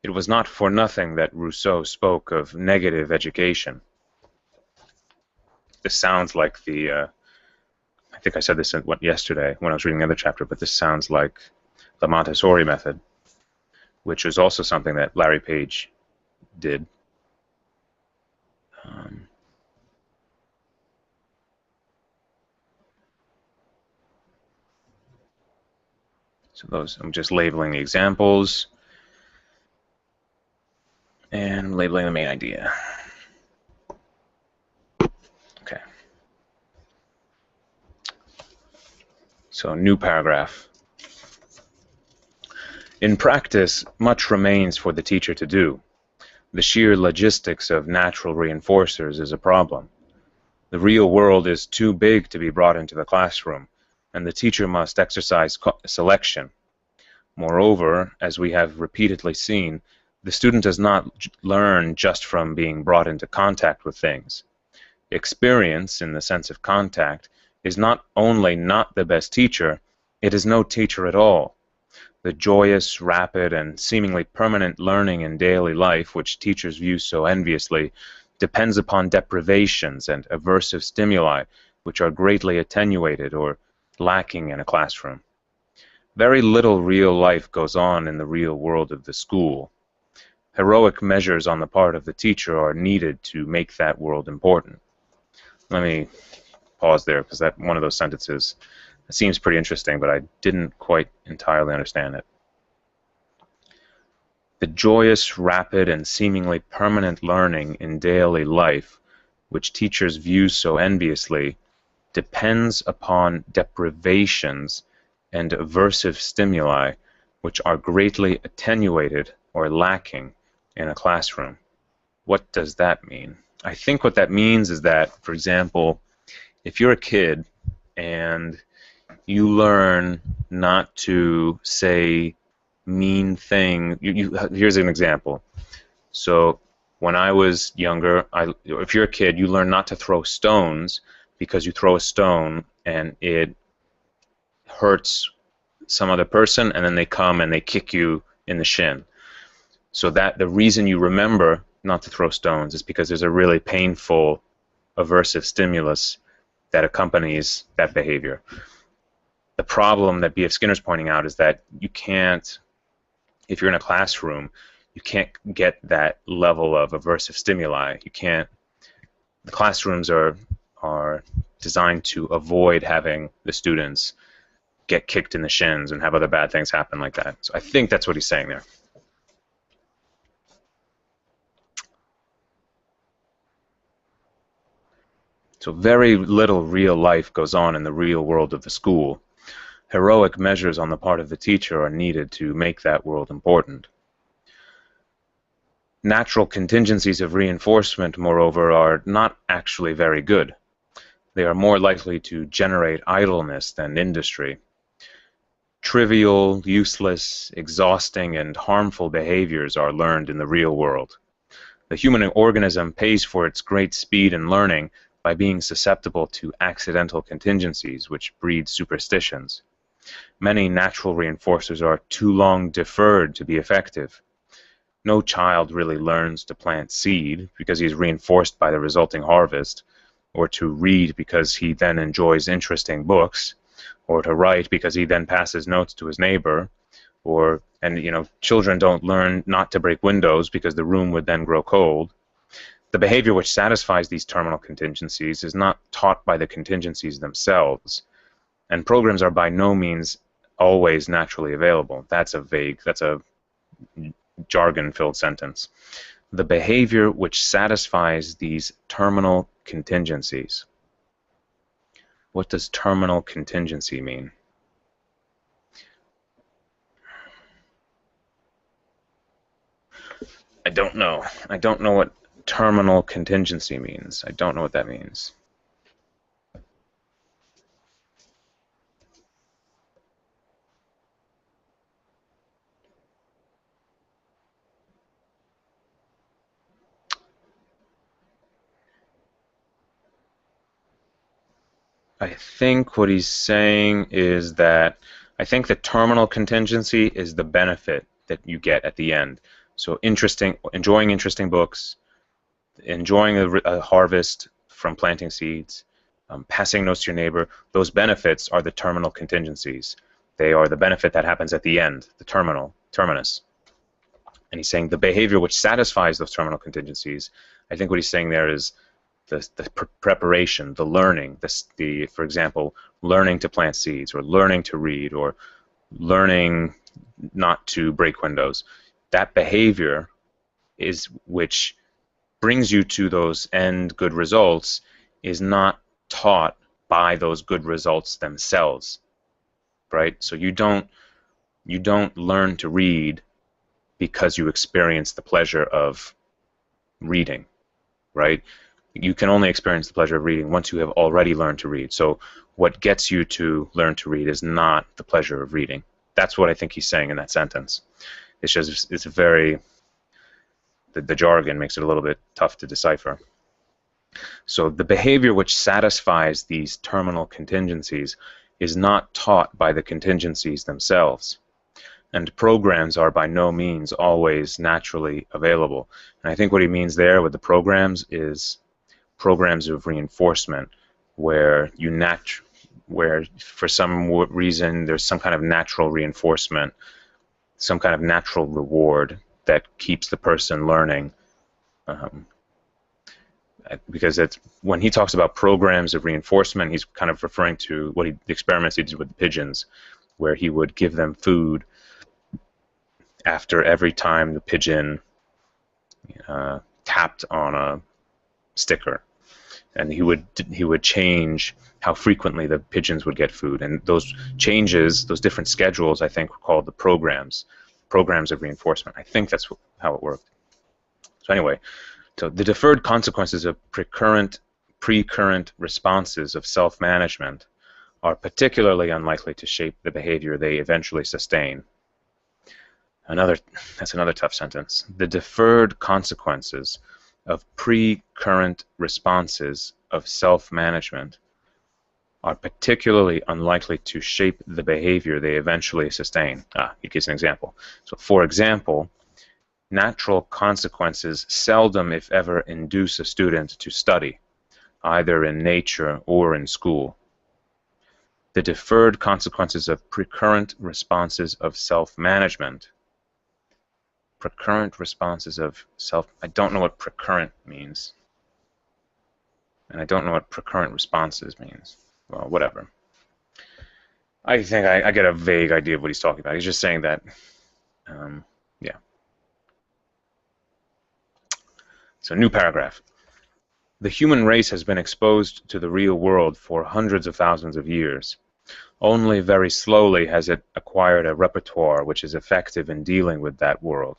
[SPEAKER 1] It was not for nothing that Rousseau spoke of negative education. This sounds like I think I said this yesterday when I was reading the other chapter, but this sounds like the Montessori method, which is also something that Larry Page did. So those, I'm just labeling the examples and labeling the main idea. Okay. So new paragraph. In practice, much remains for the teacher to do. The sheer logistics of natural reinforcers is a problem. The real world is too big to be brought into the classroom, and the teacher must exercise selection. Moreover, as we have repeatedly seen, the student does not learn just from being brought into contact with things. Experience, in the sense of contact, is not only not the best teacher, it is no teacher at all. The joyous, rapid, and seemingly permanent learning in daily life, which teachers view so enviously, depends upon deprivations and aversive stimuli, which are greatly attenuated or lacking in a classroom. Very little real life goes on in the real world of the school. Heroic measures on the part of the teacher are needed to make that world important. Let me pause there, because that one of those sentences seems pretty interesting, but I didn't quite entirely understand it. The joyous, rapid, and seemingly permanent learning in daily life, which teachers view so enviously, depends upon deprivations and aversive stimuli, which are greatly attenuated or lacking in a classroom. What does that mean? I think what that means is that, for example, if you're a kid and you learn not to say mean thing, here's an example. So When I was younger, if you're a kid, you learn not to throw stones because you throw a stone and it hurts some other person, and then they come and they kick you in the shin. So that the reason you remember not to throw stones is because there's a really painful aversive stimulus that accompanies that behavior. The problem that B.F. Skinner's pointing out is that you can't, if you're in a classroom, you can't get that level of aversive stimuli. You can't. The classrooms are designed to avoid having the students get kicked in the shins and have other bad things happen like that. So I think that's what he's saying there. So very little real life goes on in the real world of the school. Heroic measures on the part of the teacher are needed to make that world important. Natural contingencies of reinforcement, moreover, are not actually very good. They are more likely to generate idleness than industry. Trivial, useless, exhausting, and harmful behaviors are learned in the real world. The human organism pays for its great speed in learning by being susceptible to accidental contingencies, which breed superstitions. Many natural reinforcers are too long deferred to be effective. No child really learns to plant seed because he is reinforced by the resulting harvest, or to read because he then enjoys interesting books, or to write because he then passes notes to his neighbor, and children don't learn not to break windows because the room would then grow cold. The behavior which satisfies these terminal contingencies is not taught by the contingencies themselves, and programs are by no means always naturally available. That's a jargon-filled sentence. The behavior which satisfies these terminal contingencies. What does terminal contingency mean? I don't know. I don't know what terminal contingency means. I don't know what that means. I think what he's saying is that I think the terminal contingency is the benefit that you get at the end. So enjoying interesting books, enjoying a harvest from planting seeds, passing notes to your neighbor, those benefits are the terminal contingencies. They are the benefit that happens at the end, the terminus. And he's saying the behavior which satisfies those terminal contingencies, I think what he's saying there is the preparation, the learning, for example, learning to plant seeds, or learning to read, or learning not to break windows. That behavior is which brings you to those end good results is not taught by those good results themselves, right? So you don't learn to read because you experience the pleasure of reading, right? You can only experience the pleasure of reading once you have already learned to read. So what gets you to learn to read is not the pleasure of reading. That's what I think he's saying in that sentence. It's just, the jargon makes it a little bit tough to decipher. So the behavior which satisfies these terminal contingencies is not taught by the contingencies themselves. And programs are by no means always naturally available. And I think what he means there with the programs is programs of reinforcement where for some reason there's some kind of natural reinforcement, some kind of natural reward that keeps the person learning. Because when he talks about programs of reinforcement, he's kind of referring to the experiments he did with the pigeons, where he would give them food after every time the pigeon tapped on a sticker, and he would change how frequently the pigeons would get food, and those changes, those different schedules, I think were called the programs of reinforcement. I think that's how it worked. So anyway, so the deferred consequences of precurrent responses of self-management are particularly unlikely to shape the behavior they eventually sustain. That's another tough sentence. The deferred consequences of pre-current responses of self-management are particularly unlikely to shape the behavior they eventually sustain. He gives an example. So, for example, natural consequences seldom, if ever, induce a student to study, either in nature or in school. The deferred consequences of precurrent responses of self-management. Precurrent responses of I don't know what precurrent means. And I don't know what precurrent responses means. Well, whatever. I think I get a vague idea of what he's talking about. He's just saying that, yeah. So, new paragraph. The human race has been exposed to the real world for hundreds of thousands of years. Only very slowly has it acquired a repertoire which is effective in dealing with that world.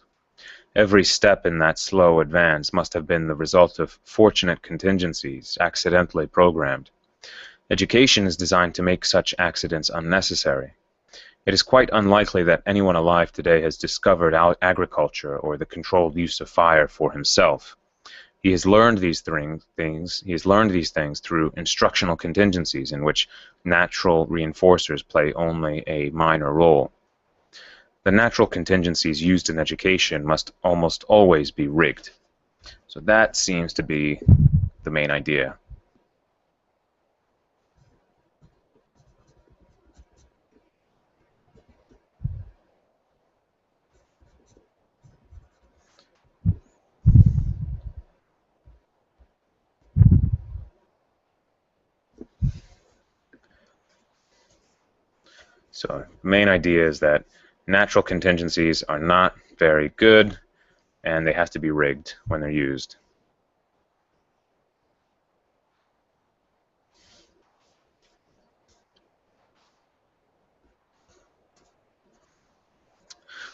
[SPEAKER 1] Every step in that slow advance must have been the result of fortunate contingencies, accidentally programmed. Education is designed to make such accidents unnecessary. It is quite unlikely that anyone alive today has discovered agriculture or the controlled use of fire for himself. He has learned these things through instructional contingencies in which natural reinforcers play only a minor role. The natural contingencies used in education must almost always be rigged. So that seems to be the main idea. So the main idea is that natural contingencies are not very good, and they have to be rigged when they're used.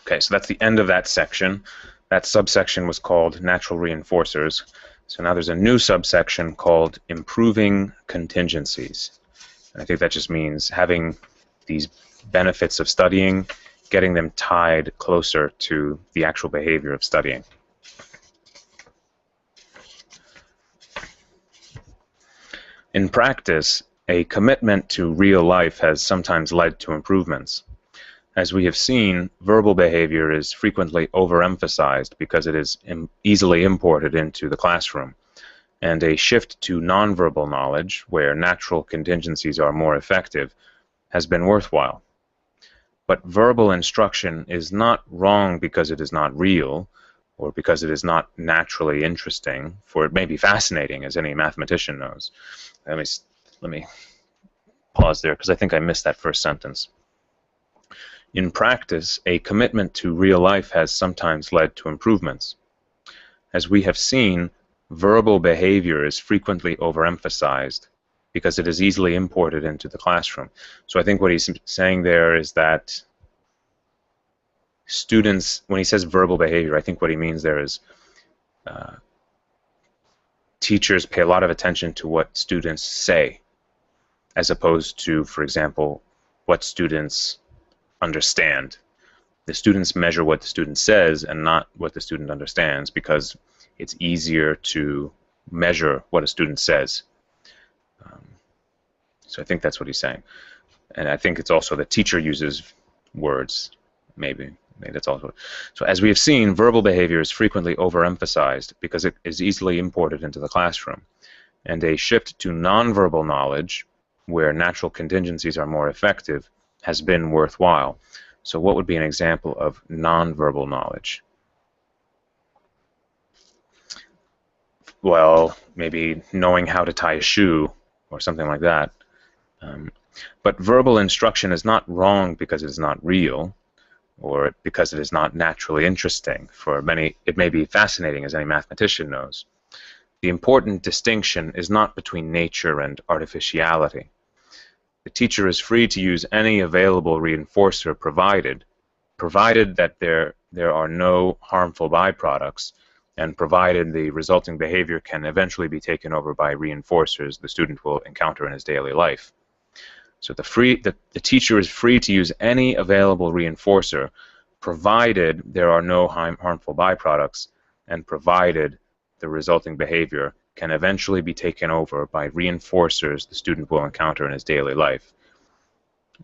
[SPEAKER 1] Okay, so that's the end of that section. That subsection was called Natural Reinforcers. So now there's a new subsection called Improving Contingencies. And I think that just means having these benefits of studying, getting them tied closer to the actual behavior of studying. In practice, a commitment to real life has sometimes led to improvements. As we have seen, verbal behavior is frequently overemphasized because it is easily imported into the classroom, and a shift to nonverbal knowledge, where natural contingencies are more effective, has been worthwhile. But verbal instruction is not wrong because it is not real, or because it is not naturally interesting, for it may be fascinating, as any mathematician knows. Let me pause there, because I think I missed that first sentence. In practice, a commitment to real life has sometimes led to improvements. As we have seen, verbal behavior is frequently overemphasized because it is easily imported into the classroom. So I think what he's saying there is that students, when he says verbal behavior, I think what he means there is teachers pay a lot of attention to what students say, as opposed to, for example, what students understand. The students measure what the student says and not what the student understands, because it's easier to measure what a student says. So I think that's what he's saying. And I think it's also the teacher uses words, maybe that's also. So as we have seen, verbal behavior is frequently overemphasized because it is easily imported into the classroom. And a shift to nonverbal knowledge, where natural contingencies are more effective, has been worthwhile. So what would be an example of nonverbal knowledge? Well, maybe knowing how to tie a shoe or something like that. But verbal instruction is not wrong because it is not real, or because it is not naturally interesting. For many, it may be fascinating, as any mathematician knows. The important distinction is not between nature and artificiality. The teacher is free to use any available reinforcer provided that there are no harmful byproducts, and provided the resulting behavior can eventually be taken over by reinforcers the student will encounter in his daily life. So the teacher is free to use any available reinforcer, provided there are no harmful byproducts, and provided the resulting behavior can eventually be taken over by reinforcers the student will encounter in his daily life.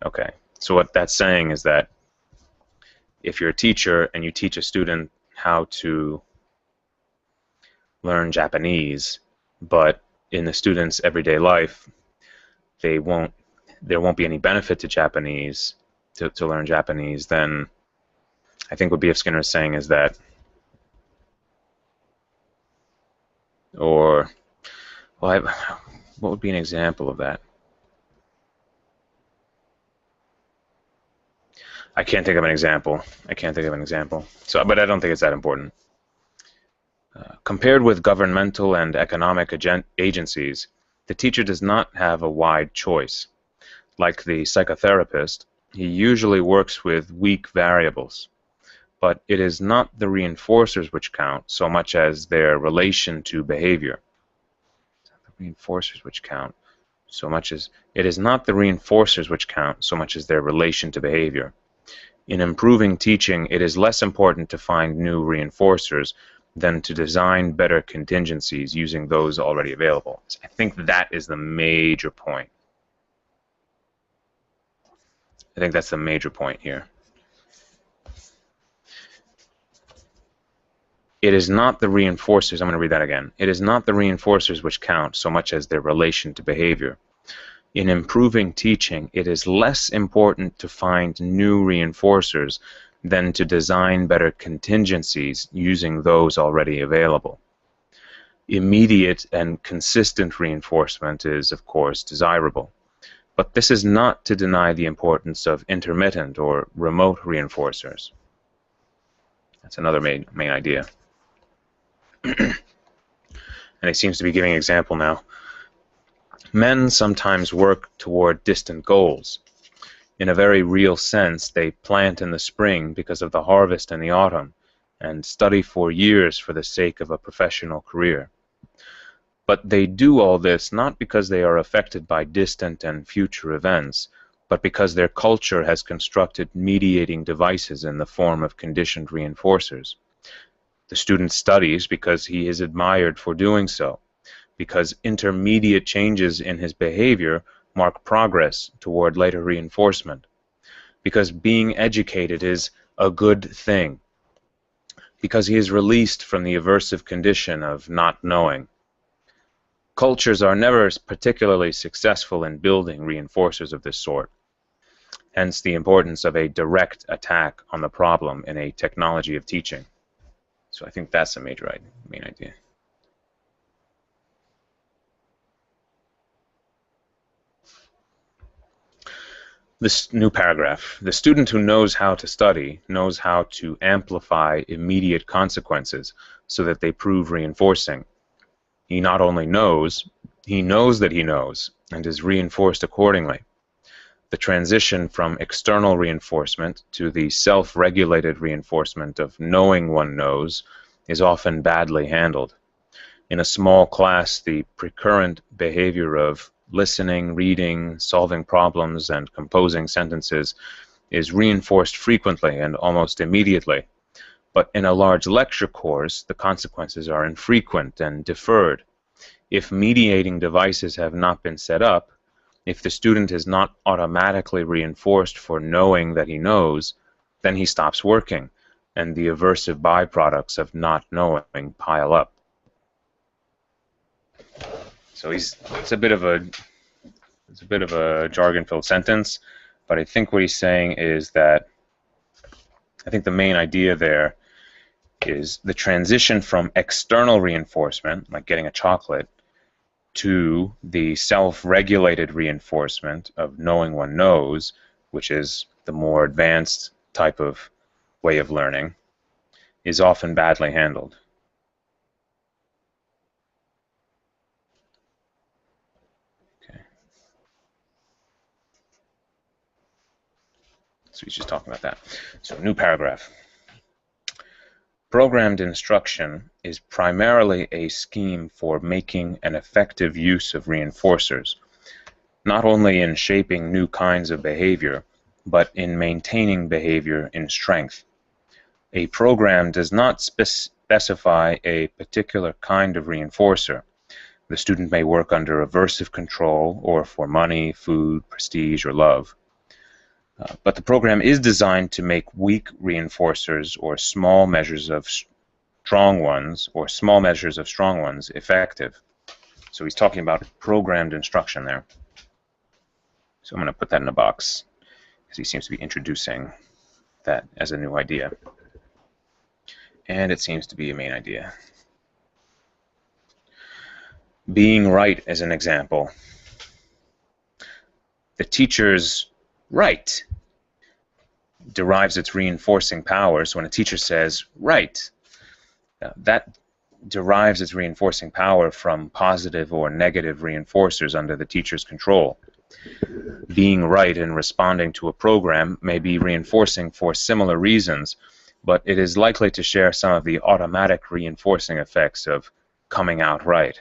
[SPEAKER 1] Okay, so what that's saying is that if you're a teacher and you teach a student how to learn Japanese, but in the student's everyday life, there won't be any benefit to Japanese, to learn Japanese, then I think what B.F. Skinner is saying is that, or, well, what would be an example of that? I can't think of an example. So, but I don't think it's that important. Compared with governmental and economic agencies, the teacher does not have a wide choice. Like the psychotherapist, he usually works with weak variables. But it is not the reinforcers which count so much as their relation to behavior. It is not the reinforcers which count so much as their relation to behavior. In improving teaching, it is less important to find new reinforcers than to design better contingencies using those already available. So I think that is the major point. I think that's the major point here. It is not the reinforcers, I'm going to read that again. It is not the reinforcers which count so much as their relation to behavior. In improving teaching, it is less important to find new reinforcers than to design better contingencies using those already available. Immediate and consistent reinforcement is, of course, desirable. But this is not to deny the importance of intermittent or remote reinforcers. That's another main idea. And he seems to be giving an example now. Men sometimes work toward distant goals. In a very real sense, they plant in the spring because of the harvest in the autumn, and study for years for the sake of a professional career. But they do all this not because they are affected by distant and future events, but because their culture has constructed mediating devices in the form of conditioned reinforcers. The student studies because he is admired for doing so, because intermediate changes in his behavior mark progress toward later reinforcement, because being educated is a good thing, because he is released from the aversive condition of not knowing. Cultures are never particularly successful in building reinforcers of this sort, hence the importance of a direct attack on the problem in a technology of teaching. So I think that's the main idea. This new paragraph. The student who knows how to study knows how to amplify immediate consequences so that they prove reinforcing. He not only knows, he knows that he knows and is reinforced accordingly. The transition from external reinforcement to the self-regulated reinforcement of knowing one knows is often badly handled. In a small class, the precurrent behavior of listening, reading, solving problems, and composing sentences is reinforced frequently and almost immediately. But in a large lecture course, the consequences are infrequent and deferred. If mediating devices have not been set up, if the student is not automatically reinforced for knowing that he knows, then he stops working, and the aversive byproducts of not knowing pile up. So it's a bit of a jargon-filled sentence, but I think what he's saying is that I think the main idea there is the transition from external reinforcement, like getting a chocolate, to the self-regulated reinforcement of knowing one knows, which is the more advanced type of way of learning, is often badly handled. Okay. So he's just talking about that. So new paragraph. Programmed instruction is primarily a scheme for making an effective use of reinforcers, not only in shaping new kinds of behavior, but in maintaining behavior in strength. A program does not specify a particular kind of reinforcer. The student may work under aversive control or for money, food, prestige, or love. But the program is designed to make weak reinforcers or small measures of strong ones effective. So he's talking about programmed instruction there. So I'm going to put that in a box because he seems to be introducing that as a new idea. And it seems to be a main idea. Being right as an example. The teacher's right derives its reinforcing power. So when a teacher says right, that derives its reinforcing power from positive or negative reinforcers under the teacher's control. Being right in responding to a program may be reinforcing for similar reasons, but it is likely to share some of the automatic reinforcing effects of coming out right.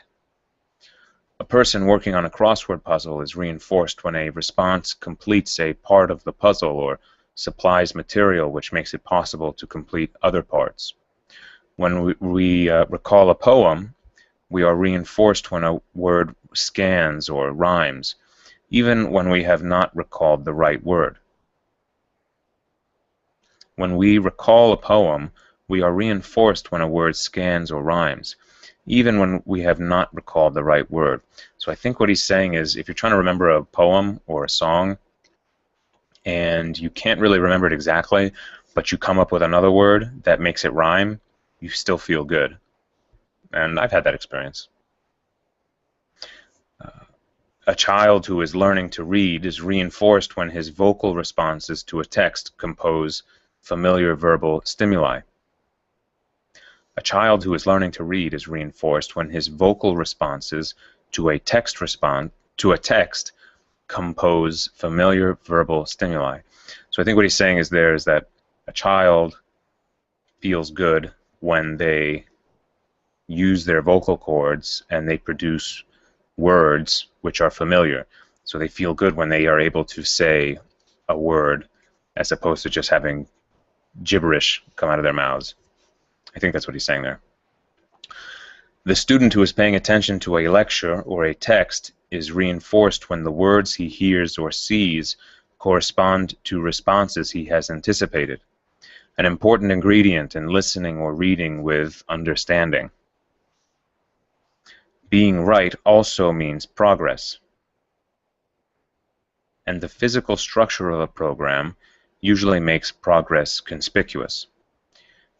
[SPEAKER 1] A person working on a crossword puzzle is reinforced when a response completes a part of the puzzle or supplies material which makes it possible to complete other parts. When we recall a poem, we are reinforced when a word scans or rhymes, even when we have not recalled the right word. When we recall a poem, we are reinforced when a word scans or rhymes, even when we have not recalled the right word. So I think what he's saying is, if you're trying to remember a poem or a song, and you can't really remember it exactly, but you come up with another word that makes it rhyme, you still feel good. And I've had that experience. A child who is learning to read is reinforced when his vocal responses to a text compose familiar verbal stimuli. A child who is learning to read is reinforced when his vocal responses to a text compose familiar verbal stimuli. So I think what he's saying is that a child feels good when they use their vocal cords and they produce words which are familiar. So they feel good when they are able to say a word as opposed to just having gibberish come out of their mouths. I think that's what he's saying there. The student who is paying attention to a lecture or a text is reinforced when the words he hears or sees correspond to responses he has anticipated, an important ingredient in listening or reading with understanding. Being right also means progress. And the physical structure of a program usually makes progress conspicuous.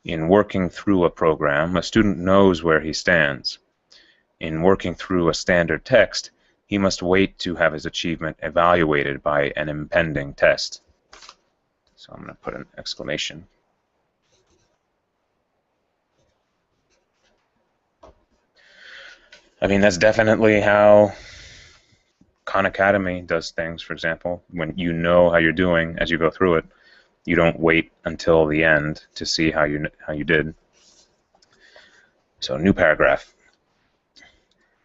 [SPEAKER 1] In working through a program, a student knows where he stands. In working through a standard text, he must wait to have his achievement evaluated by an impending test. So I'm going to put an exclamation. I mean, that's definitely how Khan Academy does things, for example. When you know how you're doing as you go through it, you don't wait until the end to see how you did. So, new paragraph.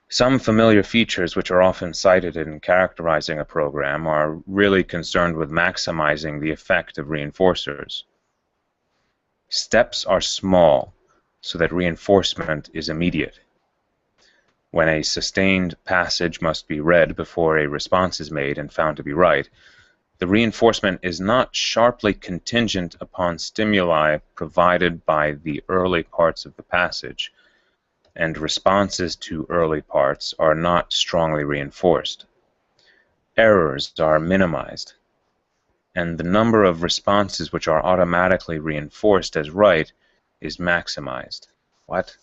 [SPEAKER 1] Some familiar features which are often cited in characterizing a program are really concerned with maximizing the effect of reinforcers. Steps are small so that reinforcement is immediate. When a sustained passage must be read before a response is made and found to be right, the reinforcement is not sharply contingent upon stimuli provided by the early parts of the passage, and responses to early parts are not strongly reinforced. Errors are minimized, and the number of responses which are automatically reinforced as right is maximized. What?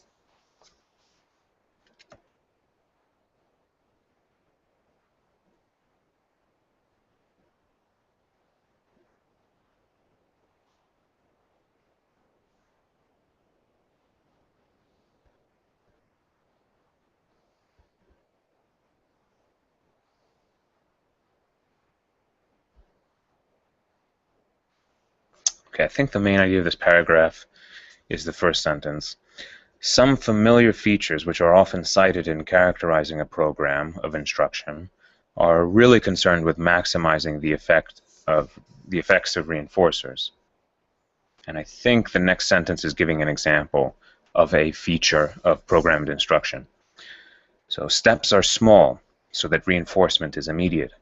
[SPEAKER 1] Okay, I think the main idea of this paragraph is the first sentence. Some familiar features which are often cited in characterizing a program of instruction are really concerned with maximizing the effects of reinforcers. And I think the next sentence is giving an example of a feature of programmed instruction. So steps are small so that reinforcement is immediate.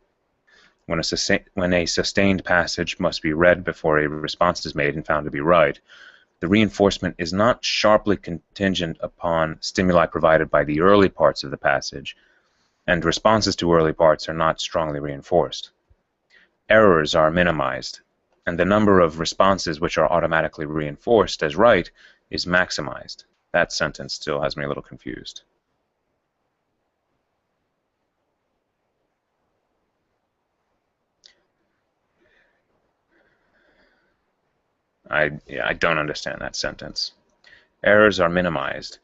[SPEAKER 1] When a sustained passage must be read before a response is made and found to be right, the reinforcement is not sharply contingent upon stimuli provided by the early parts of the passage, and responses to early parts are not strongly reinforced. Errors are minimized, and the number of responses which are automatically reinforced as right is maximized. That sentence still has me a little confused. I don't understand that sentence. Errors are minimized,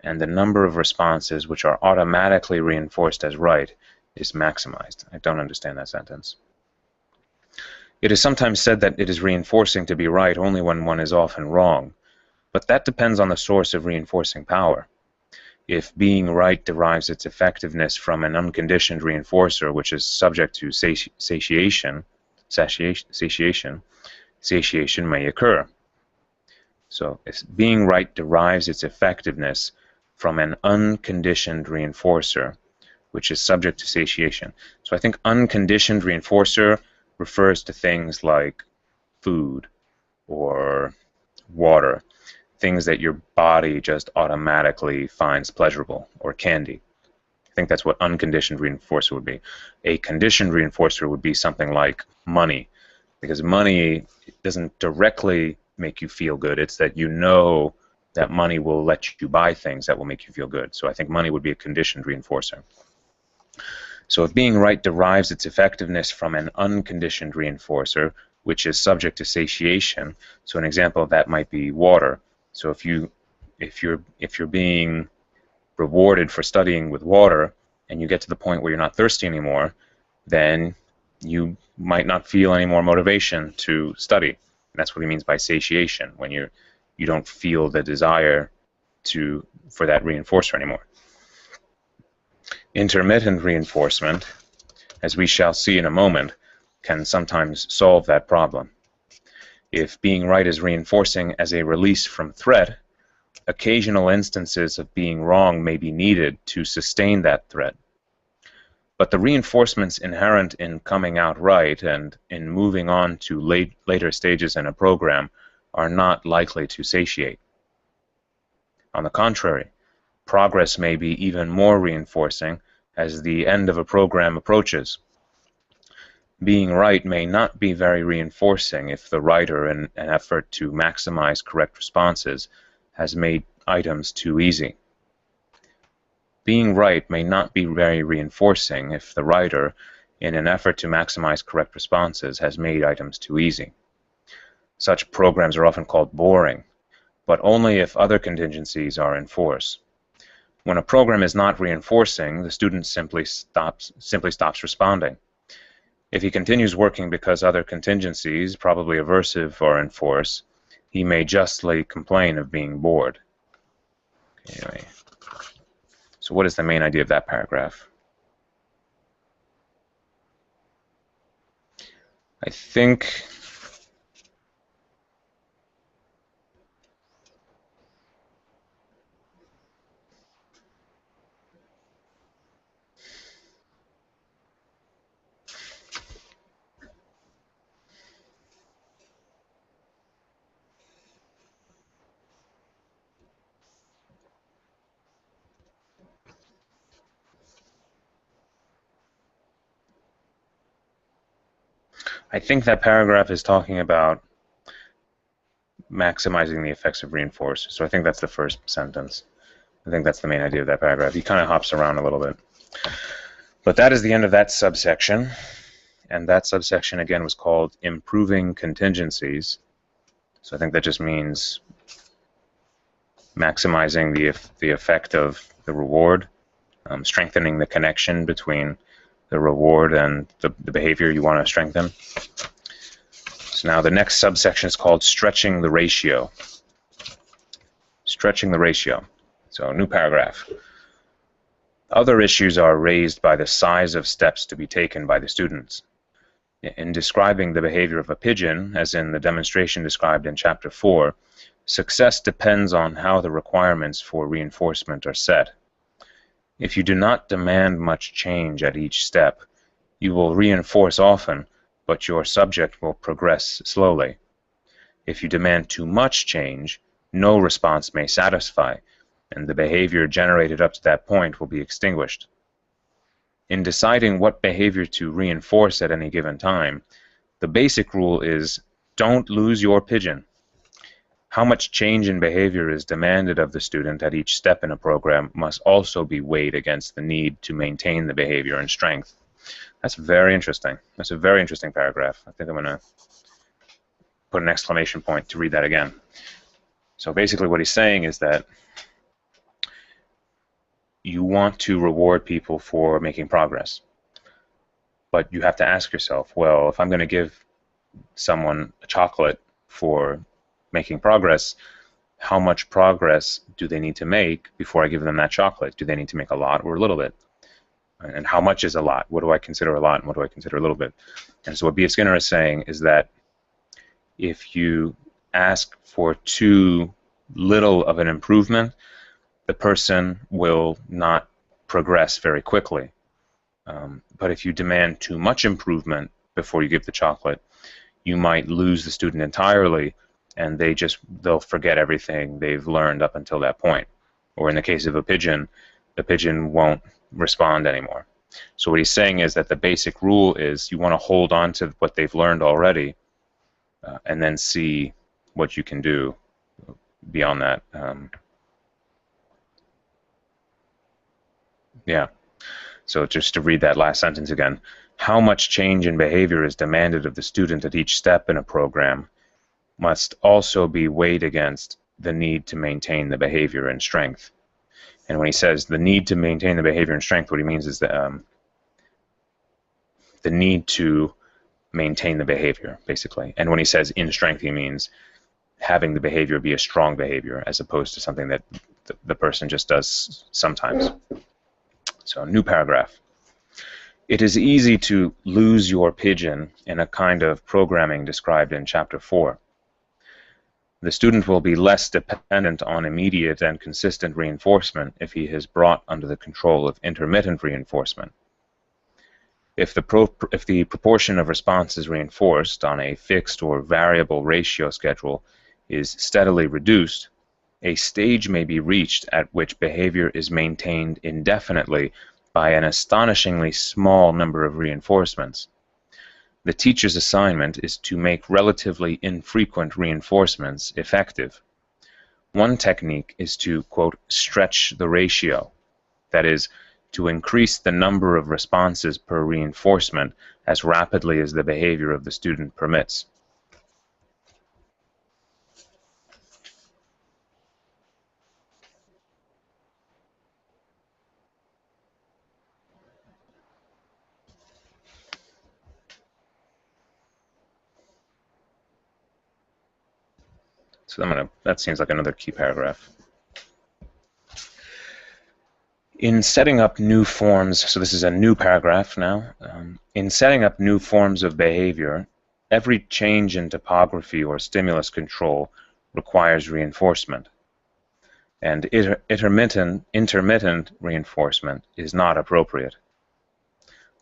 [SPEAKER 1] and the number of responses which are automatically reinforced as right is maximized. I don't understand that sentence. It is sometimes said that it is reinforcing to be right only when one is often wrong, but that depends on the source of reinforcing power. If being right derives its effectiveness from an unconditioned reinforcer which is subject to satiation may occur. So if being right derives its effectiveness from an unconditioned reinforcer which is subject to satiation. So I think unconditioned reinforcer refers to things like food or water, things that your body just automatically finds pleasurable, or candy. I think that's what unconditioned reinforcer would be. A conditioned reinforcer would be something like money, because money doesn't directly make you feel good. It's that you know that money will let you buy things that will make you feel good. So I think money would be a conditioned reinforcer. So if being right derives its effectiveness from an unconditioned reinforcer, which is subject to satiation, so an example of that might be water. So if you're being rewarded for studying with water, and you get to the point where you're not thirsty anymore, then you might not feel any more motivation to study. And that's what he means by satiation, when you don't feel the desire for that reinforcer anymore. Intermittent reinforcement, as we shall see in a moment, can sometimes solve that problem. If being right is reinforcing as a release from threat, occasional instances of being wrong may be needed to sustain that threat. But the reinforcements inherent in coming out right and in moving on to later stages in a program are not likely to satiate. On the contrary, progress may be even more reinforcing as the end of a program approaches. Being right may not be very reinforcing if the writer, in an effort to maximize correct responses, has made items too easy. Being right may not be very reinforcing if the writer, in an effort to maximize correct responses, has made items too easy. Such programs are often called boring, but only if other contingencies are in force. When a program is not reinforcing, the student simply stops responding. If he continues working because other contingencies, probably aversive, are in force, he may justly complain of being bored. Anyway, so what is the main idea of that paragraph? I think that paragraph is talking about maximizing the effects of reinforcers. So I think that's the first sentence. I think that's the main idea of that paragraph. He kind of hops around a little bit. But that is the end of that subsection. And that subsection, again, was called Improving Contingencies. So I think that just means maximizing the effect of the reward, strengthening the connection between the reward and the behavior you want to strengthen. So now the next subsection is called Stretching the Ratio. Stretching the ratio. So new paragraph. Other issues are raised by the size of steps to be taken by the students. In describing the behavior of a pigeon, as in the demonstration described in Chapter 4, success depends on how the requirements for reinforcement are set. If you do not demand much change at each step, you will reinforce often, but your subject will progress slowly. If you demand too much change, no response may satisfy, and the behavior generated up to that point will be extinguished. In deciding what behavior to reinforce at any given time, the basic rule is don't lose your pigeon. How much change in behavior is demanded of the student at each step in a program must also be weighed against the need to maintain the behavior and strength. That's very interesting. That's a very interesting paragraph. I think I'm going to put an exclamation point to read that again. So basically what he's saying is that you want to reward people for making progress, but you have to ask yourself, well, if I'm going to give someone a chocolate for making progress, how much progress do they need to make before I give them that chocolate? Do they need to make a lot or a little bit? And how much is a lot? What do I consider a lot and what do I consider a little bit? And so what B.F. Skinner is saying is that if you ask for too little of an improvement, the person will not progress very quickly. But if you demand too much improvement before you give the chocolate, you might lose the student entirely, and they'll forget everything they've learned up until that point. Or in the case of a pigeon, the pigeon won't respond anymore. So what he's saying is that the basic rule is you want to hold on to what they've learned already, and then see what you can do beyond that. Yeah. So just to read that last sentence again, how much change in behavior is demanded of the student at each step in a program must also be weighed against the need to maintain the behavior and strength. And when he says the need to maintain the behavior and strength, what he means is that the need to maintain the behavior, basically. And when he says in strength, he means having the behavior be a strong behavior as opposed to something that the person just does sometimes. So, new paragraph. It is easy to lose your pigeon in a kind of programming described in Chapter 4. The student will be less dependent on immediate and consistent reinforcement if he is brought under the control of intermittent reinforcement. If the proportion of responses reinforced on a fixed or variable ratio schedule is steadily reduced, a stage may be reached at which behavior is maintained indefinitely by an astonishingly small number of reinforcements. The teacher's assignment is to make relatively infrequent reinforcements effective. One technique is to, quote, stretch the ratio, that is, to increase the number of responses per reinforcement as rapidly as the behavior of the student permits. So that seems like another key paragraph. In setting up new forms, so this is a new paragraph now. In setting up new forms of behavior, every change in topography or stimulus control requires reinforcement. And intermittent reinforcement is not appropriate.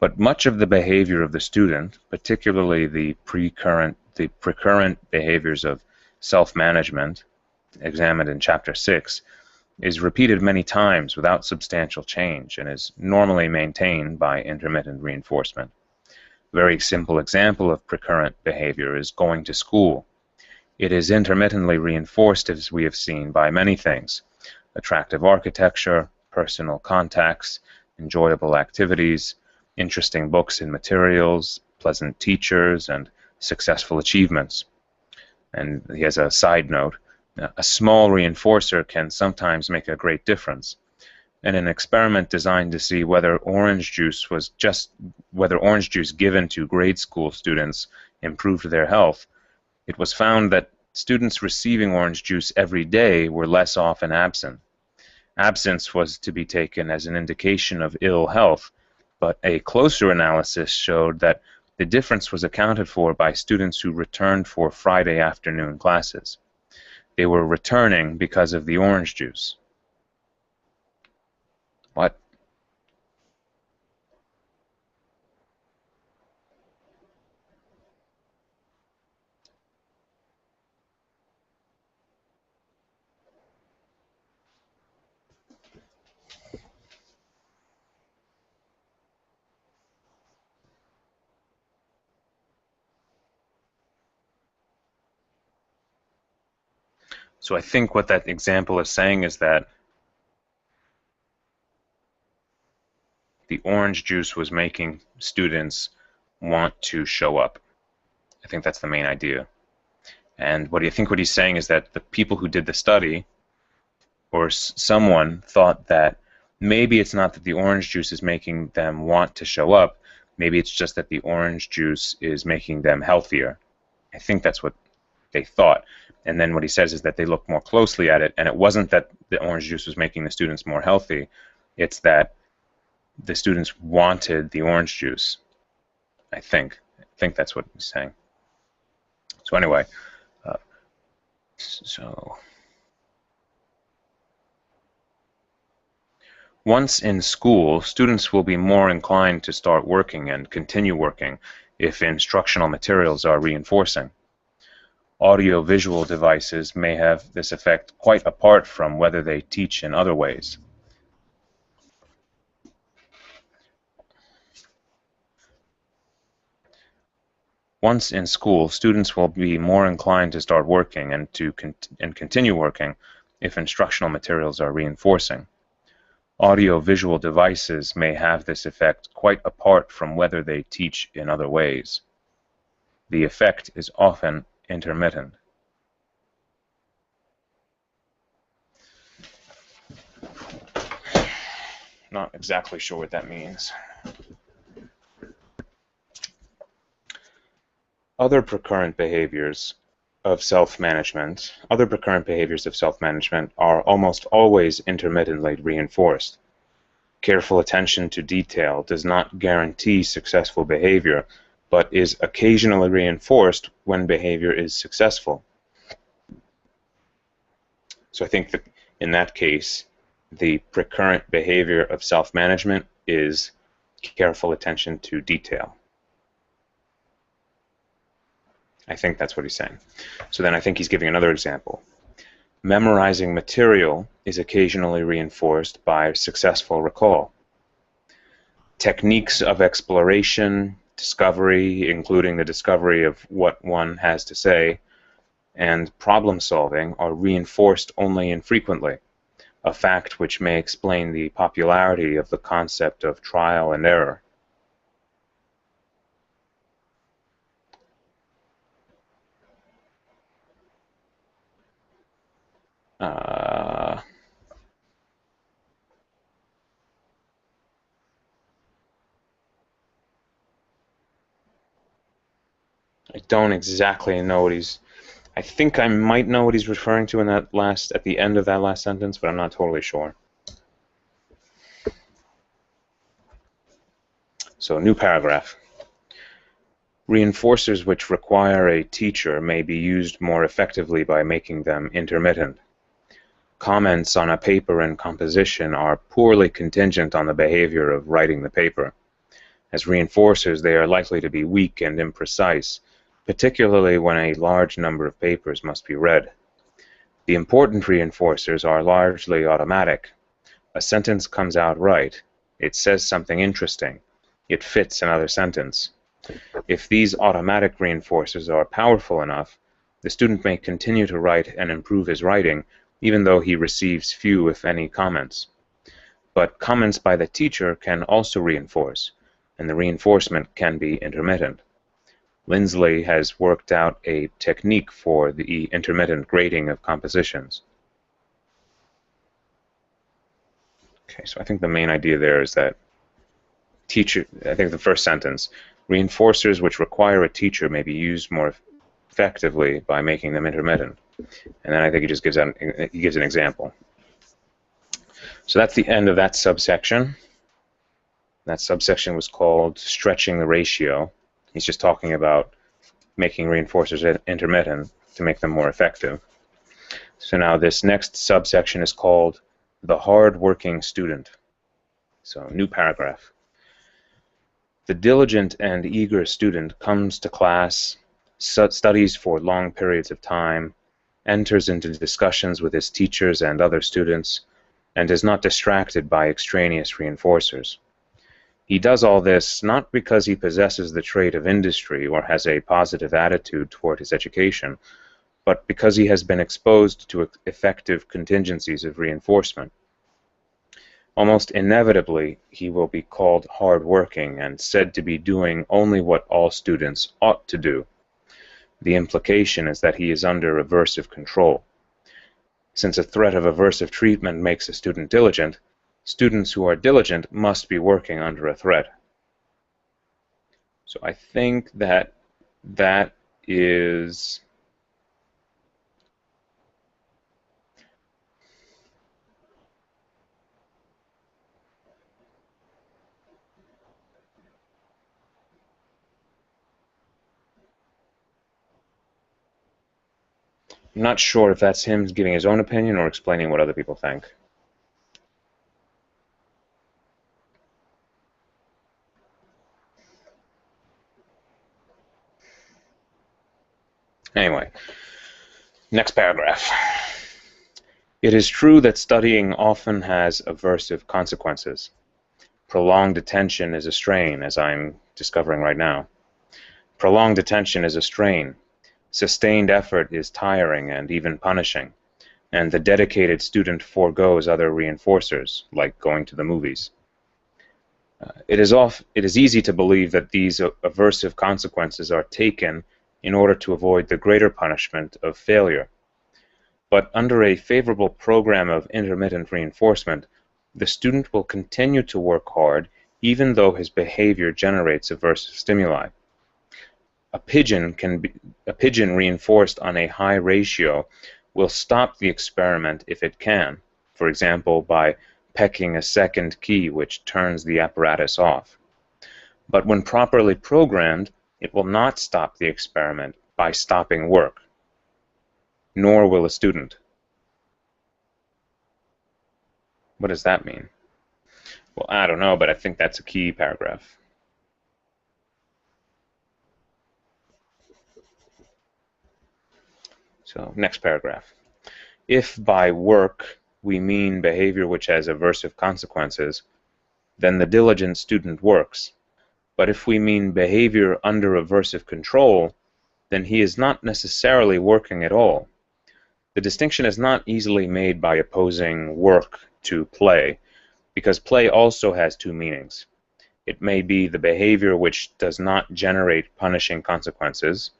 [SPEAKER 1] But much of the behavior of the student, particularly the precurrent behaviors of self-management, examined in Chapter 6, is repeated many times without substantial change and is normally maintained by intermittent reinforcement. A very simple example of precurrent behavior is going to school. It is intermittently reinforced, as we have seen, by many things: attractive architecture, personal contacts, enjoyable activities, interesting books and materials, pleasant teachers, and successful achievements. And he has a side note. A small reinforcer can sometimes make a great difference. In an experiment designed to see whether orange juice given to grade school students improved their health, it was found that students receiving orange juice every day were less often absent. Absence was to be taken as an indication of ill health, but a closer analysis showed that The difference was accounted for by students who returned for Friday afternoon classes. They were returning because of the orange juice. What? So I think what that example is saying is that the orange juice was making students want to show up. I think that's the main idea. And what he's saying is that the people who did the study, or someone, thought that maybe it's not that the orange juice is making them want to show up, maybe it's just that the orange juice is making them healthier. I think that's what they thought. And then what he says is that they looked more closely at it, and it wasn't that the orange juice was making the students more healthy, it's that the students wanted the orange juice. I think that's what he's saying. So anyway, once in school, students will be more inclined to start working and continue working if instructional materials are reinforcing. Audio-visual devices may have this effect quite apart from whether they teach in other ways. Once in school, students will be more inclined to start working and continue working if instructional materials are reinforcing. Audio-visual devices may have this effect quite apart from whether they teach in other ways. The effect is often intermittent. Not exactly sure what that means. Other precurrent behaviors of self-management are almost always intermittently reinforced. Careful attention to detail does not guarantee successful behavior, but is occasionally reinforced when behavior is successful. So I think that in that case, the precurrent behavior of self-management is careful attention to detail. I think that's what he's saying. So then I think he's giving another example. Memorizing material is occasionally reinforced by successful recall. Techniques of exploration, discovery, including the discovery of what one has to say, and problem solving are reinforced only infrequently, a fact which may explain the popularity of the concept of trial and error. I don't exactly know what he's... I think I might know what he's referring to in that at the end of that last sentence, but I'm not totally sure. So, new paragraph. Reinforcers which require a teacher may be used more effectively by making them intermittent. Comments on a paper in composition are poorly contingent on the behavior of writing the paper. As reinforcers, they are likely to be weak and imprecise, particularly when a large number of papers must be read. The important reinforcers are largely automatic. A sentence comes out right. It says something interesting. It fits another sentence. If these automatic reinforcers are powerful enough, the student may continue to write and improve his writing, even though he receives few, if any, comments. But comments by the teacher can also reinforce, and the reinforcement can be intermittent. Lindsley has worked out a technique for the intermittent grading of compositions. Okay, so I think the main idea there is that I think the first sentence, reinforcers which require a teacher may be used more effectively by making them intermittent. And then I think he just gives an example. So that's the end of that subsection. That subsection was called stretching the ratio. He's just talking about making reinforcers intermittent to make them more effective. So now this next subsection is called the hard-working student. So new paragraph. The diligent and eager student comes to class, studies for long periods of time, enters into discussions with his teachers and other students, and is not distracted by extraneous reinforcers. He does all this not because he possesses the trait of industry or has a positive attitude toward his education, but because he has been exposed to effective contingencies of reinforcement. Almost inevitably, he will be called hard-working and said to be doing only what all students ought to do. The implication is that he is under aversive control. Since a threat of aversive treatment makes a student diligent, students who are diligent must be working under a threat. So I think that is I'm not sure if that's him giving his own opinion or explaining what other people think. Anyway, next paragraph. It is true that studying often has aversive consequences. Prolonged attention is a strain, as I'm discovering right now. Prolonged attention is a strain. Sustained effort is tiring and even punishing, and the dedicated student forgoes other reinforcers, like going to the movies. It is easy to believe that these aversive consequences are taken in order to avoid the greater punishment of failure. But under a favorable program of intermittent reinforcement, the student will continue to work hard even though his behavior generates aversive stimuli. A pigeon reinforced on a high ratio will stop the experiment if it can, for example, by pecking a second key which turns the apparatus off. But when properly programmed, it will not stop the experiment by stopping work, nor will a student. What does that mean? Well, I don't know, but I think that's a key paragraph. So, next paragraph. If by work we mean behavior which has aversive consequences, then the diligent student works. But if we mean behavior under aversive control, then he is not necessarily working at all. The distinction is not easily made by opposing work to play, because play also has two meanings. It may be the behavior which does not generate punishing consequences.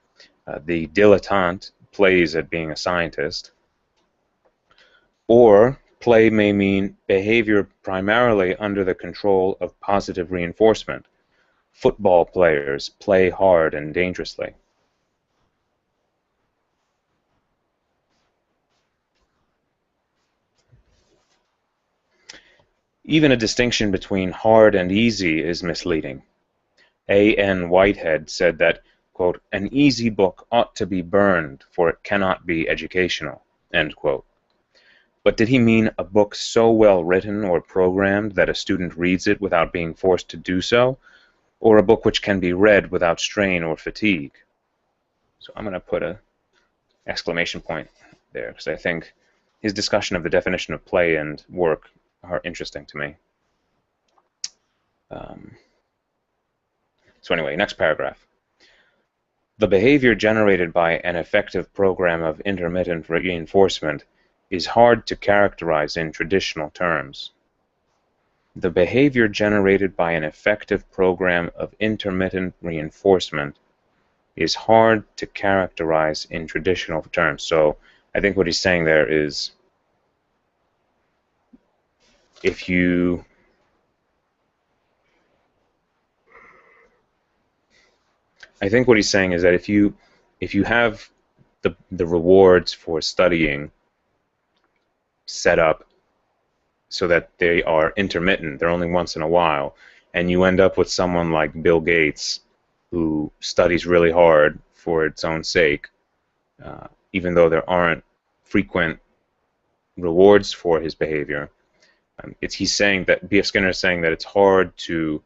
[SPEAKER 1] The dilettante plays at being a scientist. Or play may mean behavior primarily under the control of positive reinforcement. Football players play hard and dangerously. Even a distinction between hard and easy is misleading. A.N. Whitehead said that, quote, "an easy book ought to be burned, for it cannot be educational," end quote. But did he mean a book so well written or programmed that a student reads it without being forced to do so, or a book which can be read without strain or fatigue? So I'm going to put an exclamation point there, because I think his discussion of the definition of play and work are interesting to me. So anyway, next paragraph. The behavior generated by an effective program of intermittent reinforcement is hard to characterize in traditional terms. The behavior generated by an effective program of intermittent reinforcement is hard to characterize in traditional terms. So I think what he's saying there is, I think what he's saying is that if you have the rewards for studying set up so that they are intermittent, they're only once in a while, and you end up with someone like Bill Gates who studies really hard for its own sake, even though there aren't frequent rewards for his behavior. He's saying that B.F. Skinner is saying that it's hard to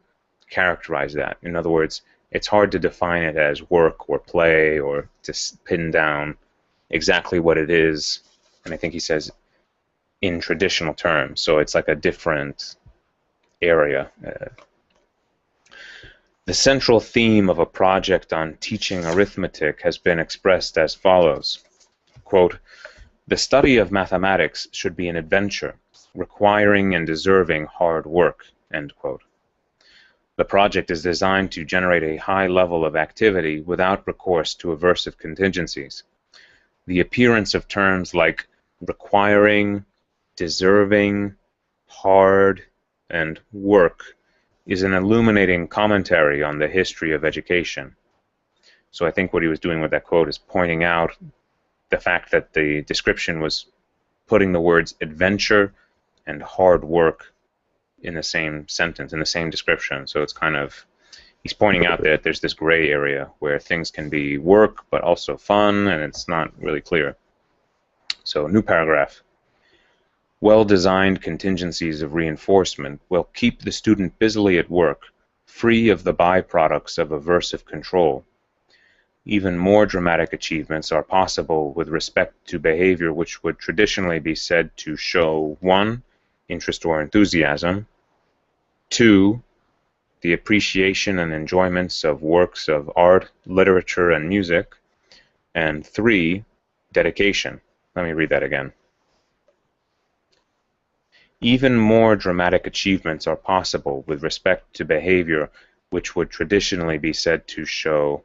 [SPEAKER 1] characterize that. In other words, it's hard to define it as work or play or to pin down exactly what it is. And I think he says in traditional terms, so it's like a different area. The central theme of a project on teaching arithmetic has been expressed as follows, quote, "The study of mathematics should be an adventure, requiring and deserving hard work," end quote. The project is designed to generate a high level of activity without recourse to aversive contingencies. The appearance of terms like requiring, deserving, hard, and work is an illuminating commentary on the history of education. So I think what he was doing with that quote is pointing out the fact that the description was putting the words adventure and hard work in the same sentence, in the same description. So it's kind of, he's pointing out that there's this gray area where things can be work but also fun, and it's not really clear. So, new paragraph. Well-designed contingencies of reinforcement will keep the student busily at work, free of the byproducts of aversive control. Even more dramatic achievements are possible with respect to behavior which would traditionally be said to show 1. Interest or enthusiasm, 2. The appreciation and enjoyments of works of art, literature, and music, and 3. Dedication. Let me read that again. Even more dramatic achievements are possible with respect to behavior which would traditionally be said to show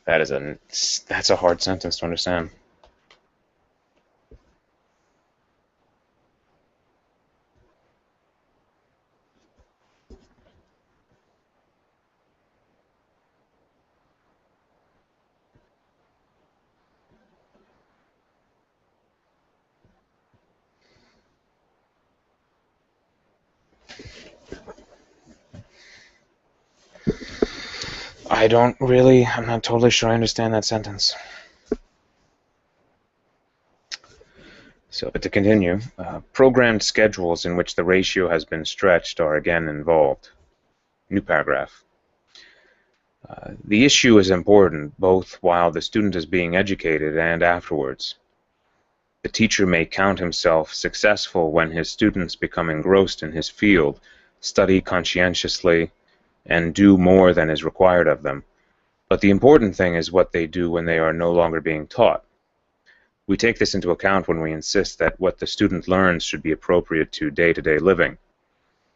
[SPEAKER 1] that's a hard sentence to understand. I'm not totally sure I understand that sentence. So, but to continue, programmed schedules in which the ratio has been stretched are again involved. New paragraph. The issue is important both while the student is being educated and afterwards. The teacher may count himself successful when his students become engrossed in his field, study conscientiously, and do more than is required of them. But the important thing is what they do when they are no longer being taught. We take this into account when we insist that what the student learns should be appropriate to day-to-day living.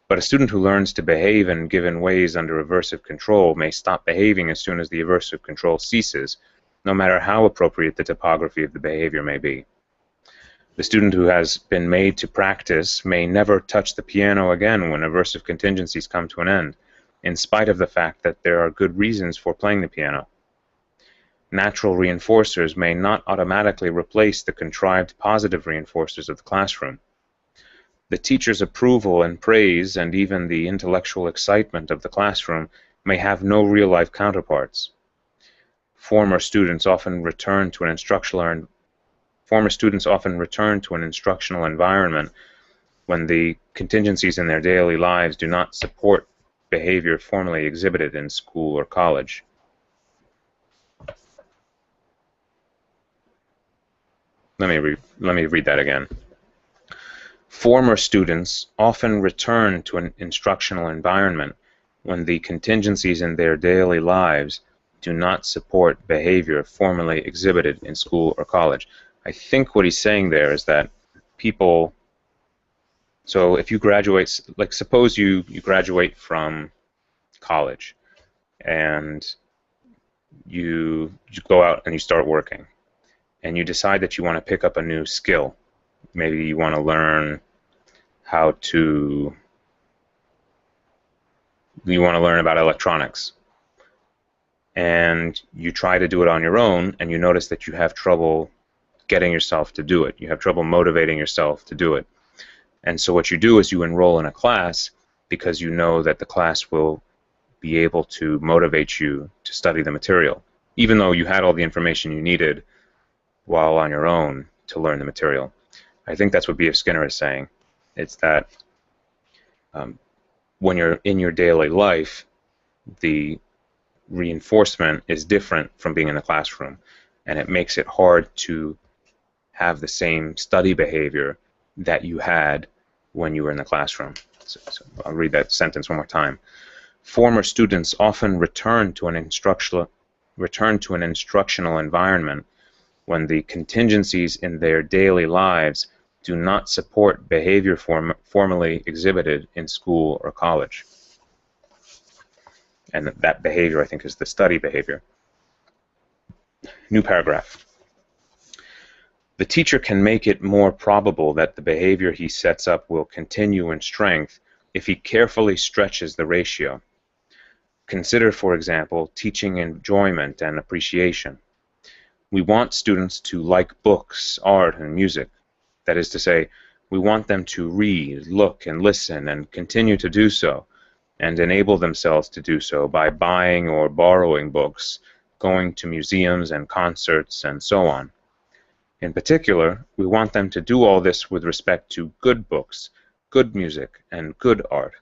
[SPEAKER 1] But a student who learns to behave in given ways under aversive control may stop behaving as soon as the aversive control ceases, no matter how appropriate the topography of the behavior may be. The student who has been made to practice may never touch the piano again when aversive contingencies come to an end, in spite of the fact that there are good reasons for playing the piano. Natural reinforcers may not automatically replace the contrived positive reinforcers of the classroom. The teacher's approval and praise and even the intellectual excitement of the classroom may have no real-life counterparts. Former students often return to an instructional environment when the contingencies in their daily lives do not support behavior formerly exhibited in school or college. Let me read that again. Former students often return to an instructional environment when the contingencies in their daily lives do not support behavior formerly exhibited in school or college. I think what he's saying there is that people, so if you graduate, like suppose you graduate from college and you go out and you start working and you decide that you want to pick up a new skill. Maybe you want to learn about electronics. And you try to do it on your own, and you notice that you have trouble getting yourself to do it. You have trouble motivating yourself to do it. And so what you do is you enroll in a class, because you know that the class will be able to motivate you to study the material, even though you had all the information you needed while on your own to learn the material. I think that's what B.F. Skinner is saying. It's that when you're in your daily life, the reinforcement is different from being in the classroom, and it makes it hard to have the same study behavior that you had when you were in the classroom. So I'll read that sentence one more time. Former students often return to an instructional environment when the contingencies in their daily lives do not support behavior formerly exhibited in school or college. And that behavior, I think, is the study behavior. New paragraph. The teacher can make it more probable that the behavior he sets up will continue in strength if he carefully stretches the ratio. Consider, for example, teaching enjoyment and appreciation. We want students to like books, art, and music. That is to say, we want them to read, look, and listen, and continue to do so, and enable themselves to do so by buying or borrowing books, going to museums and concerts, and so on. In particular, we want them to do all this with respect to good books, good music, and good art.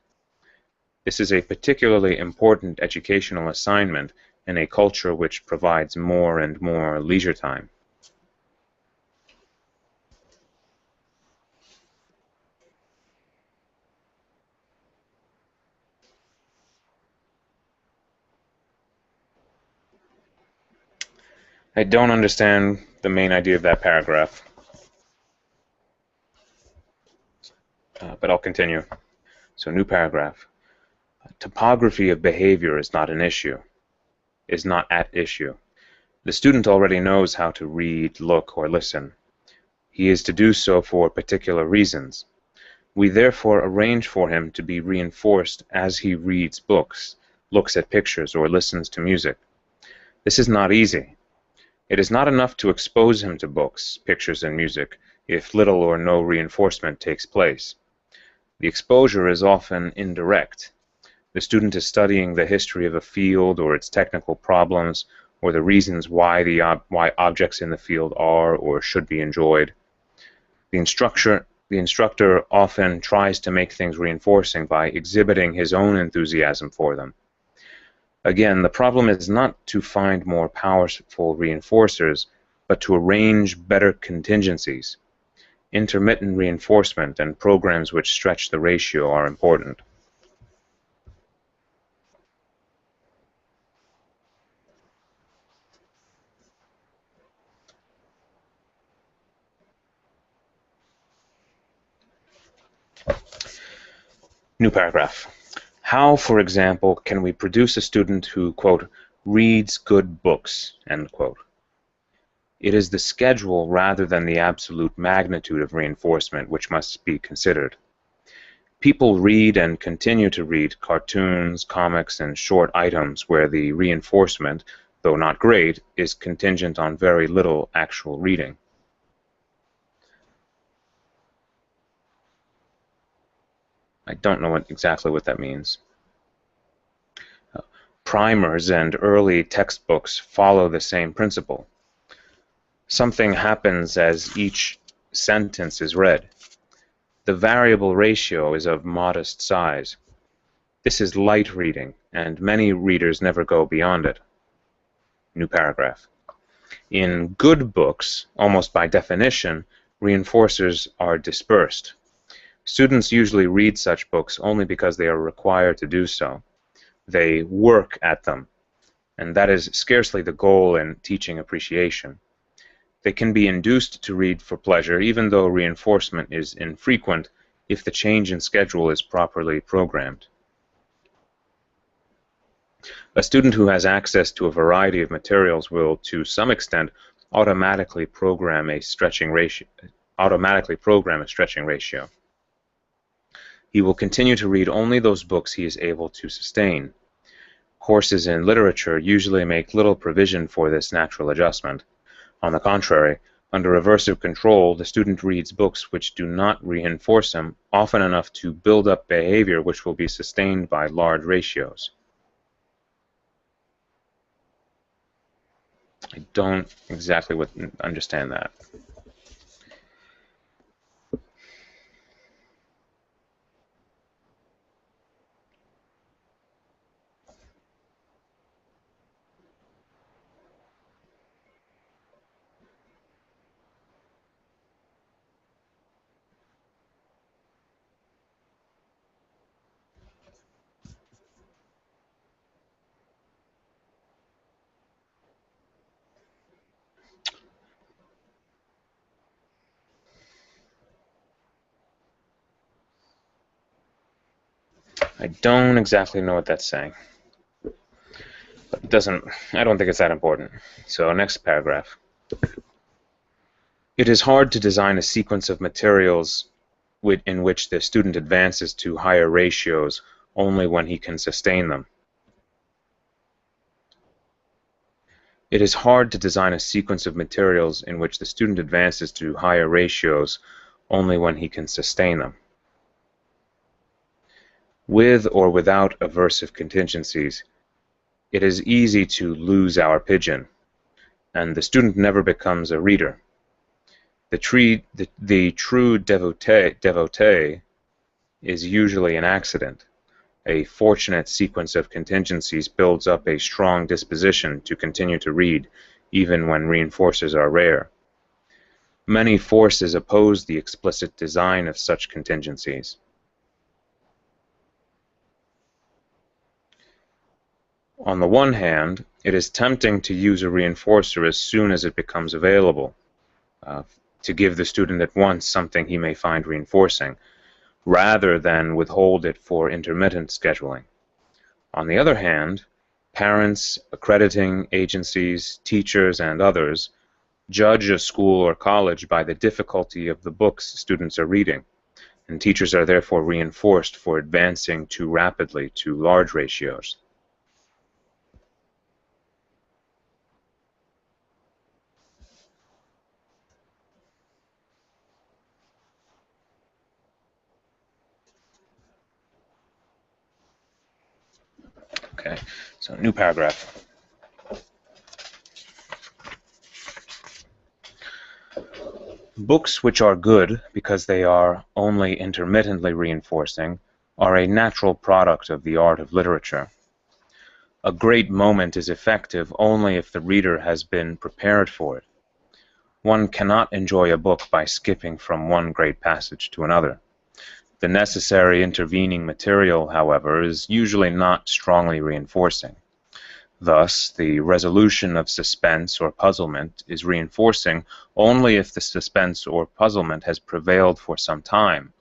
[SPEAKER 1] This is a particularly important educational assignment in a culture which provides more and more leisure time. I don't understand the main idea of that paragraph, but I'll continue. So, new paragraph. Topography of behavior is not an issue, is not at issue. The student already knows how to read, look, or listen. He is to do so for particular reasons. We therefore arrange for him to be reinforced as he reads books, looks at pictures, or listens to music. This is not easy. It is not enough to expose him to books, pictures, and music if little or no reinforcement takes place. The exposure is often indirect. The student is studying the history of a field or its technical problems or the reasons why objects in the field are or should be enjoyed. The instructor often tries to make things reinforcing by exhibiting his own enthusiasm for them. Again, the problem is not to find more powerful reinforcers, but to arrange better contingencies. Intermittent reinforcement and programs which stretch the ratio are important. New paragraph. How, for example, can we produce a student who, quote, reads good books, end quote? It is the schedule rather than the absolute magnitude of reinforcement which must be considered. People read and continue to read cartoons, comics, and short items where the reinforcement, though not great, is contingent on very little actual reading. I don't know exactly what that means. Primers and early textbooks follow the same principle. Something happens as each sentence is read. The variable ratio is of modest size. This is light reading, and many readers never go beyond it. New paragraph. In good books, almost by definition, reinforcers are dispersed. Students usually read such books only because they are required to do so. They work at them, and that is scarcely the goal in teaching appreciation. They can be induced to read for pleasure, even though reinforcement is infrequent if the change in schedule is properly programmed. A student who has access to a variety of materials will, to some extent, automatically program a stretching ratio. He will continue to read only those books he is able to sustain. Courses in literature usually make little provision for this natural adjustment. On the contrary, Under aversive control, the student reads books which do not reinforce him often enough to build up behavior which will be sustained by large ratios. I don't exactly understand that. I don't exactly know what that's saying. But it doesn't, I don't think it's that important. So next paragraph. It is hard to design a sequence of materials in which the student advances to higher ratios only when he can sustain them. It is hard to design a sequence of materials in which the student advances to higher ratios only when he can sustain them. With or without aversive contingencies, it is easy to lose our pigeon, and the student never becomes a reader. The true devotee is usually an accident. A fortunate sequence of contingencies builds up a strong disposition to continue to read, even when reinforcers are rare. Many forces oppose the explicit design of such contingencies. On the one hand, it is tempting to use a reinforcer as soon as it becomes available, to give the student at once something he may find reinforcing, rather than withhold it for intermittent scheduling. On the other hand, parents, accrediting agencies, teachers, and others judge a school or college by the difficulty of the books students are reading, and teachers are therefore reinforced for advancing too rapidly to large ratios. Okay, so new paragraph. Books which are good because they are only intermittently reinforcing are a natural product of the art of literature. A great moment is effective only if the reader has been prepared for it. One cannot enjoy a book by skipping from one great passage to another. The necessary intervening material, however, is usually not strongly reinforcing. Thus, the resolution of suspense or puzzlement is reinforcing only if the suspense or puzzlement has prevailed for some time,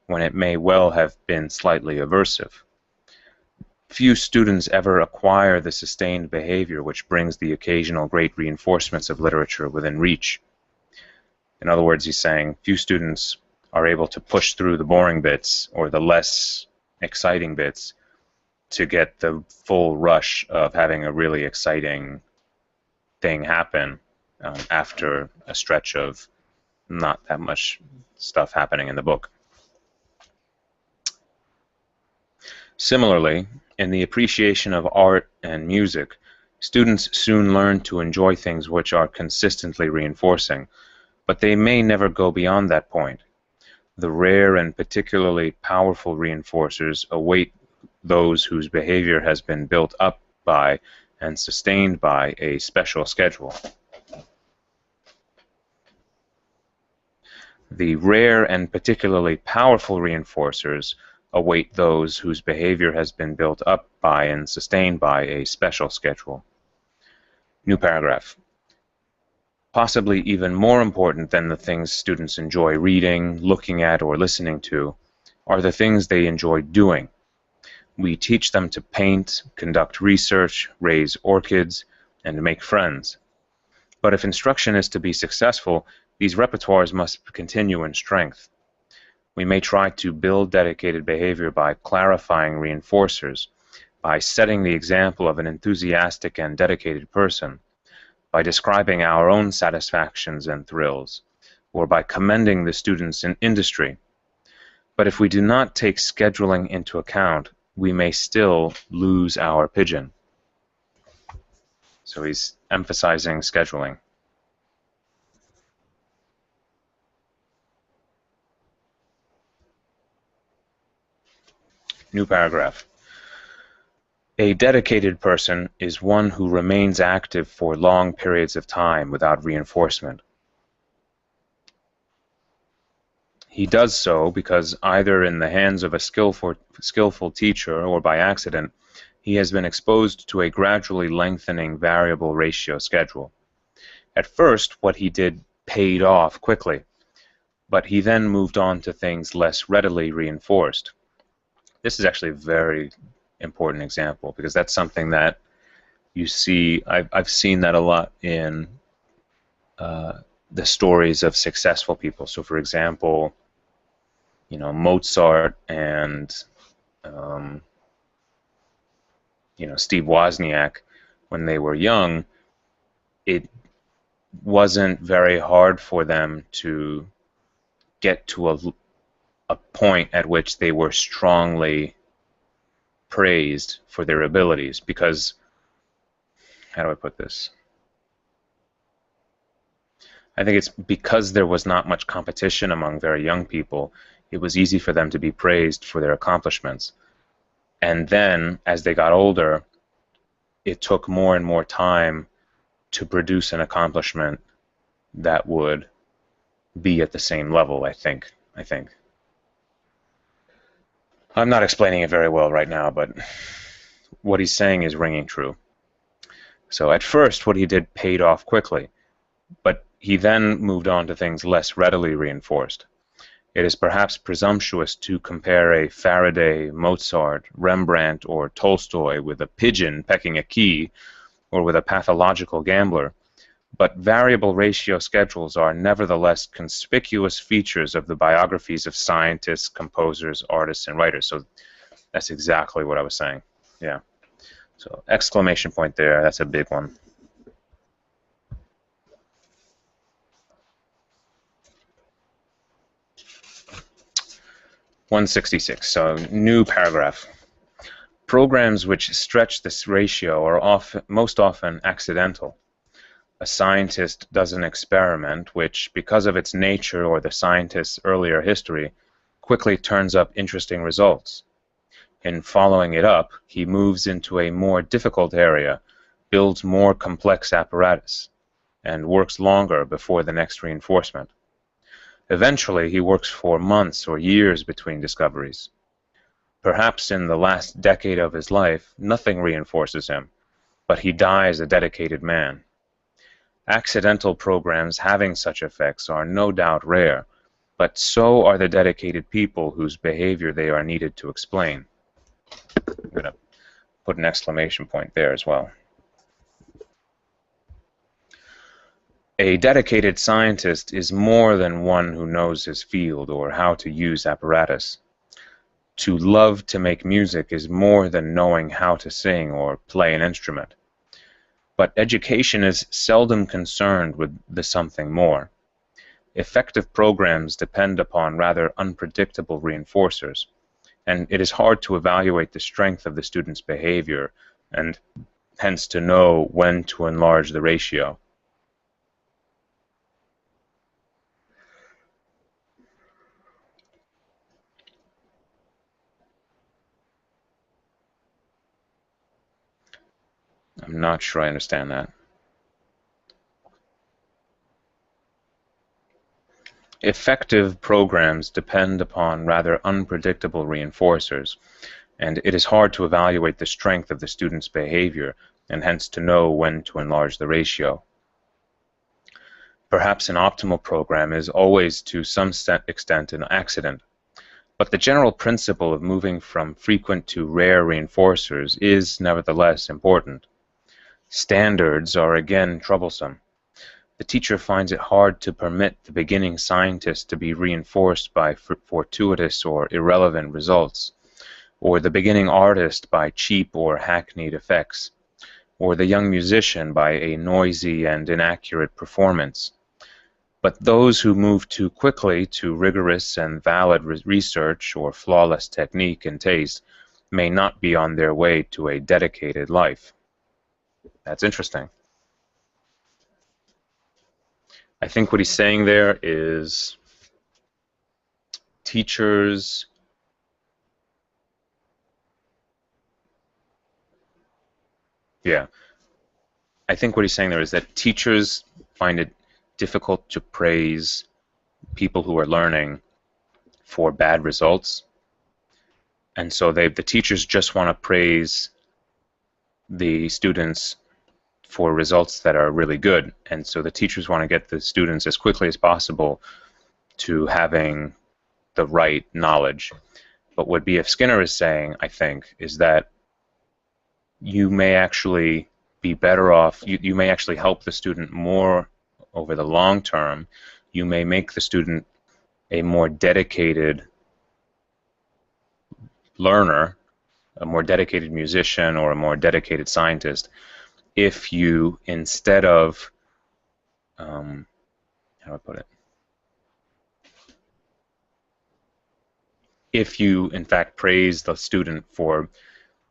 [SPEAKER 1] when it may well have been slightly aversive. Few students ever acquire the sustained behavior which brings the occasional great reinforcements of literature within reach. In other words, he's saying few students are able to push through the boring bits or the less exciting bits to get the full rush of having a really exciting thing happen after a stretch of not that much stuff happening in the book. Similarly, in the appreciation of art and music, students soon learn to enjoy things which are consistently reinforcing, but they may never go beyond that point. The rare and particularly powerful reinforcers await those whose behavior has been built up by and sustained by a special schedule. The rare and particularly powerful reinforcers await those whose behavior has been built up by and sustained by a special schedule. New paragraph. Possibly even more important than the things students enjoy reading, looking at, or listening to are the things they enjoy doing. We teach them to paint, conduct research, raise orchids, and make friends. But if instruction is to be successful, these repertoires must continue in strength. We may try to build dedicated behavior by clarifying reinforcers, by setting the example of an enthusiastic and dedicated person, by describing our own satisfactions and thrills, or by commending the students in industry. But if we do not take scheduling into account, we may still lose our pigeon. So he's emphasizing scheduling. New paragraph. A dedicated person is one who remains active for long periods of time without reinforcement. He does so because either in the hands of a skillful teacher or by accident, he has been exposed to a gradually lengthening variable ratio schedule. At first, what he did paid off quickly, but he then moved on to things less readily reinforced. This is actually a very important example because that's something that you see. I've seen that a lot in the stories of successful people. So, for example, Mozart and Steve Wozniak, when they were young, it wasn't very hard for them to get to a point at which they were strongly praised for their abilities because, how do I put this? I think it's because there was not much competition among very young people, it was easy for them to be praised for their accomplishments. And then, as they got older, it took more and more time to produce an accomplishment that would be at the same level, I think. I'm not explaining it very well right now, but what he's saying is ringing true. So at first, what he did paid off quickly, but he then moved on to things less readily reinforced. It is perhaps presumptuous to compare a Faraday, Mozart, Rembrandt, or Tolstoy with a pigeon pecking a key, or with a pathological gambler, but variable ratio schedules are nevertheless conspicuous features of the biographies of scientists, composers, artists, and writers. So that's exactly what I was saying. Yeah. So exclamation point there, that's a big one. (166). So new paragraph. Programs which stretch this ratio are most often accidental. A scientist does an experiment which, because of its nature or the scientist's earlier history, quickly turns up interesting results. In following it up, he moves into a more difficult area, builds more complex apparatus, and works longer before the next reinforcement. Eventually, he works for months or years between discoveries. Perhaps in the last decade of his life, nothing reinforces him, but he dies a dedicated man. Accidental programs having such effects are no doubt rare, but so are the dedicated people whose behavior they are needed to explain. I'm going to put an exclamation point there as well. A dedicated scientist is more than one who knows his field or how to use apparatus. To love to make music is more than knowing how to sing or play an instrument. But education is seldom concerned with the something more. Effective programs depend upon rather unpredictable reinforcers, and it is hard to evaluate the strength of the student's behavior and hence to know when to enlarge the ratio. I'm not sure I understand that. Effective programs depend upon rather unpredictable reinforcers, and it is hard to evaluate the strength of the student's behavior and hence to know when to enlarge the ratio. Perhaps an optimal program is always to some extent an accident, but the general principle of moving from frequent to rare reinforcers is nevertheless important. Standards are again troublesome. The teacher finds it hard to permit the beginning scientist to be reinforced by fortuitous or irrelevant results, or the beginning artist by cheap or hackneyed effects. or the young musician by a noisy and inaccurate performance. But those who move too quickly to rigorous and valid research or flawless technique and taste may not be on their way to a dedicated life. That's interesting. I think what he's saying there is teachers I think what he's saying there is that teachers find it difficult to praise people who are learning for bad results, and so the teachers just want to praise the students for results that are really good, and so the teachers want to get the students as quickly as possible to having the right knowledge. But what B.F. Skinner is saying, I think, is that you may actually be better off, you may actually help the student more over the long term. You may make the student a more dedicated learner, a more dedicated musician, or a more dedicated scientist if you, instead of, how do I put it? If you, in fact, praise the student for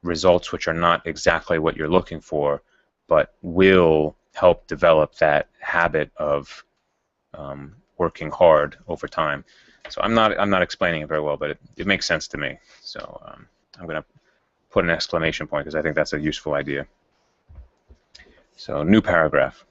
[SPEAKER 1] results which are not exactly what you're looking for, but will help develop that habit of working hard over time. So I'm not explaining it very well, but it makes sense to me. So I'm going to put an exclamation point because I think that's a useful idea. So new paragraph.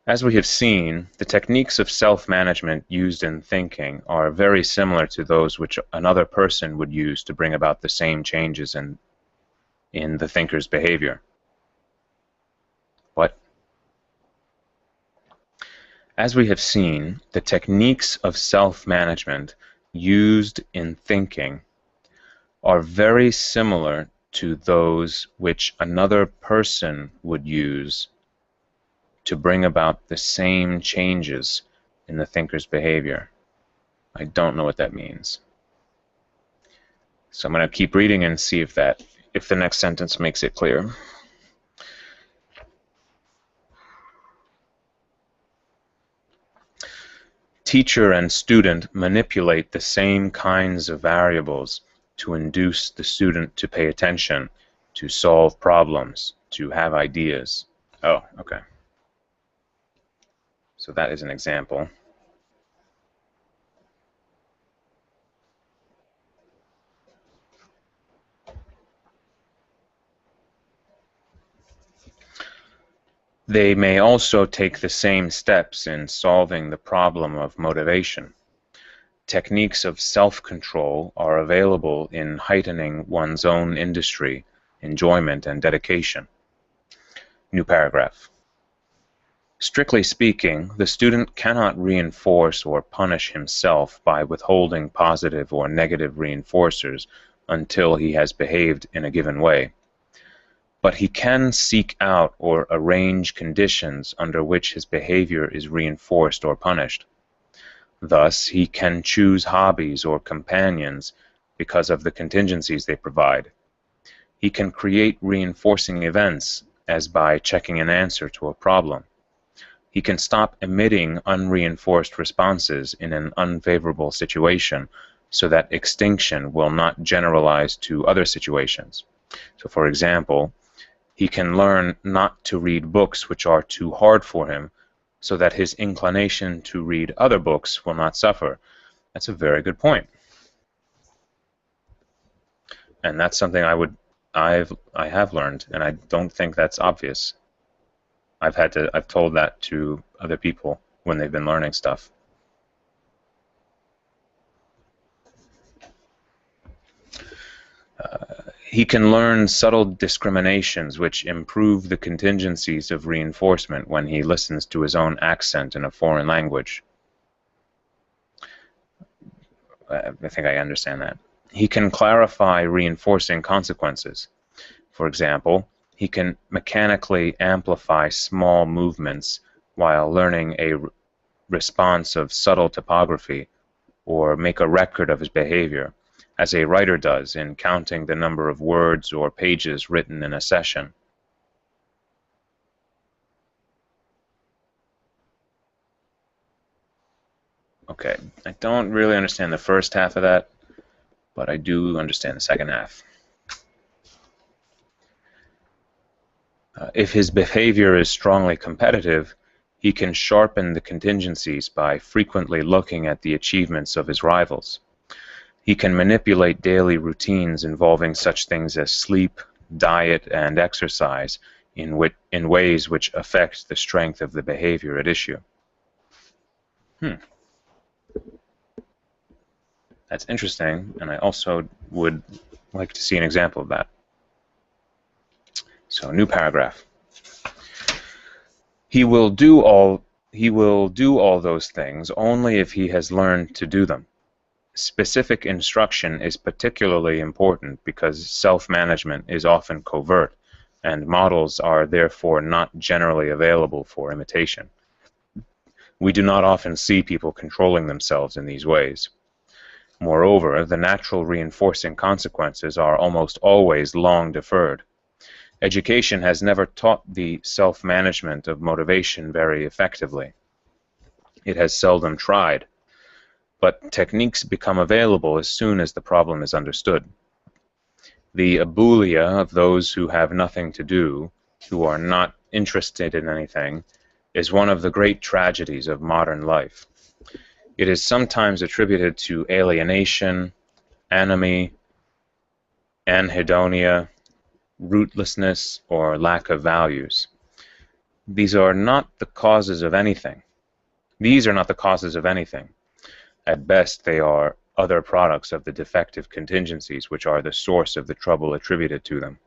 [SPEAKER 1] As we have seen, the techniques of self-management used in thinking are very similar to those which another person would use to bring about the same changes in the thinker's behavior. What? As we have seen, the techniques of self-management used in thinking are very similar to those which another person would use to bring about the same changes in the thinker's behavior. I don't know what that means. So I'm going to keep reading and see if the next sentence makes it clear. Teacher and student manipulate the same kinds of variables to induce the student to pay attention, to solve problems, to have ideas. Oh, okay. So that is an example. They may also take the same steps in solving the problem of motivation. Techniques of self-control are available in heightening one's own industry, enjoyment, and dedication. New paragraph. Strictly speaking, the student cannot reinforce or punish himself by withholding positive or negative reinforcers until he has behaved in a given way. But he can seek out or arrange conditions under which his behavior is reinforced or punished. Thus, he can choose hobbies or companions because of the contingencies they provide. He can create reinforcing events, as by checking an answer to a problem. He can stop emitting unreinforced responses in an unfavorable situation so that extinction will not generalize to other situations. So, for example, he can learn not to read books which are too hard for him so that his inclination to read other books will not suffer. That's a very good point. And that's something I have learned, and I don't think that's obvious. I've told that to other people when they've been learning stuff. He can learn subtle discriminations which improve the contingencies of reinforcement when he listens to his own accent in a foreign language. I think I understand that. He can clarify reinforcing consequences. For example, he can mechanically amplify small movements while learning a response of subtle typography, or make a record of his behavior, as a writer does in counting the number of words or pages written in a session. Okay, I don't really understand the first half of that, but I do understand the second half. If his behavior is strongly competitive, he can sharpen the contingencies by frequently looking at the achievements of his rivals. He can manipulate daily routines involving such things as sleep, diet, and exercise in ways which affect the strength of the behavior at issue. That's interesting, and I also would like to see an example of that. So, new paragraph. He will do all those things only if he has learned to do them. Specific instruction is particularly important because self-management is often covert, and models are therefore not generally available for imitation. We do not often see people controlling themselves in these ways. Moreover, the natural reinforcing consequences are almost always long deferred. Education has never taught the self-management of motivation very effectively. It has seldom tried, but techniques become available as soon as the problem is understood. The abulia of those who have nothing to do, who are not interested in anything, is one of the great tragedies of modern life. It is sometimes attributed to alienation, anomie, anhedonia, rootlessness, or lack of values. These are not the causes of anything. At best, they are other products of the defective contingencies which are the source of the trouble attributed to them.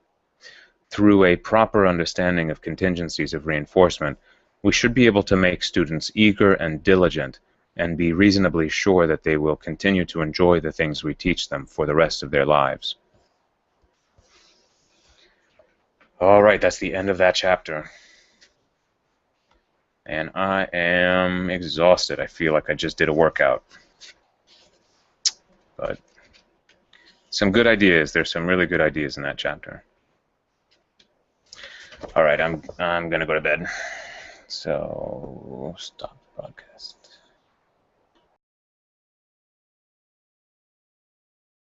[SPEAKER 1] Through a proper understanding of contingencies of reinforcement, we should be able to make students eager and diligent and be reasonably sure that they will continue to enjoy the things we teach them for the rest of their lives. All right, that's the end of that chapter. And I am exhausted. I feel like I just did a workout. But some good ideas. There's some really good ideas in that chapter. All right, I'm going to go to bed. So, stop broadcast.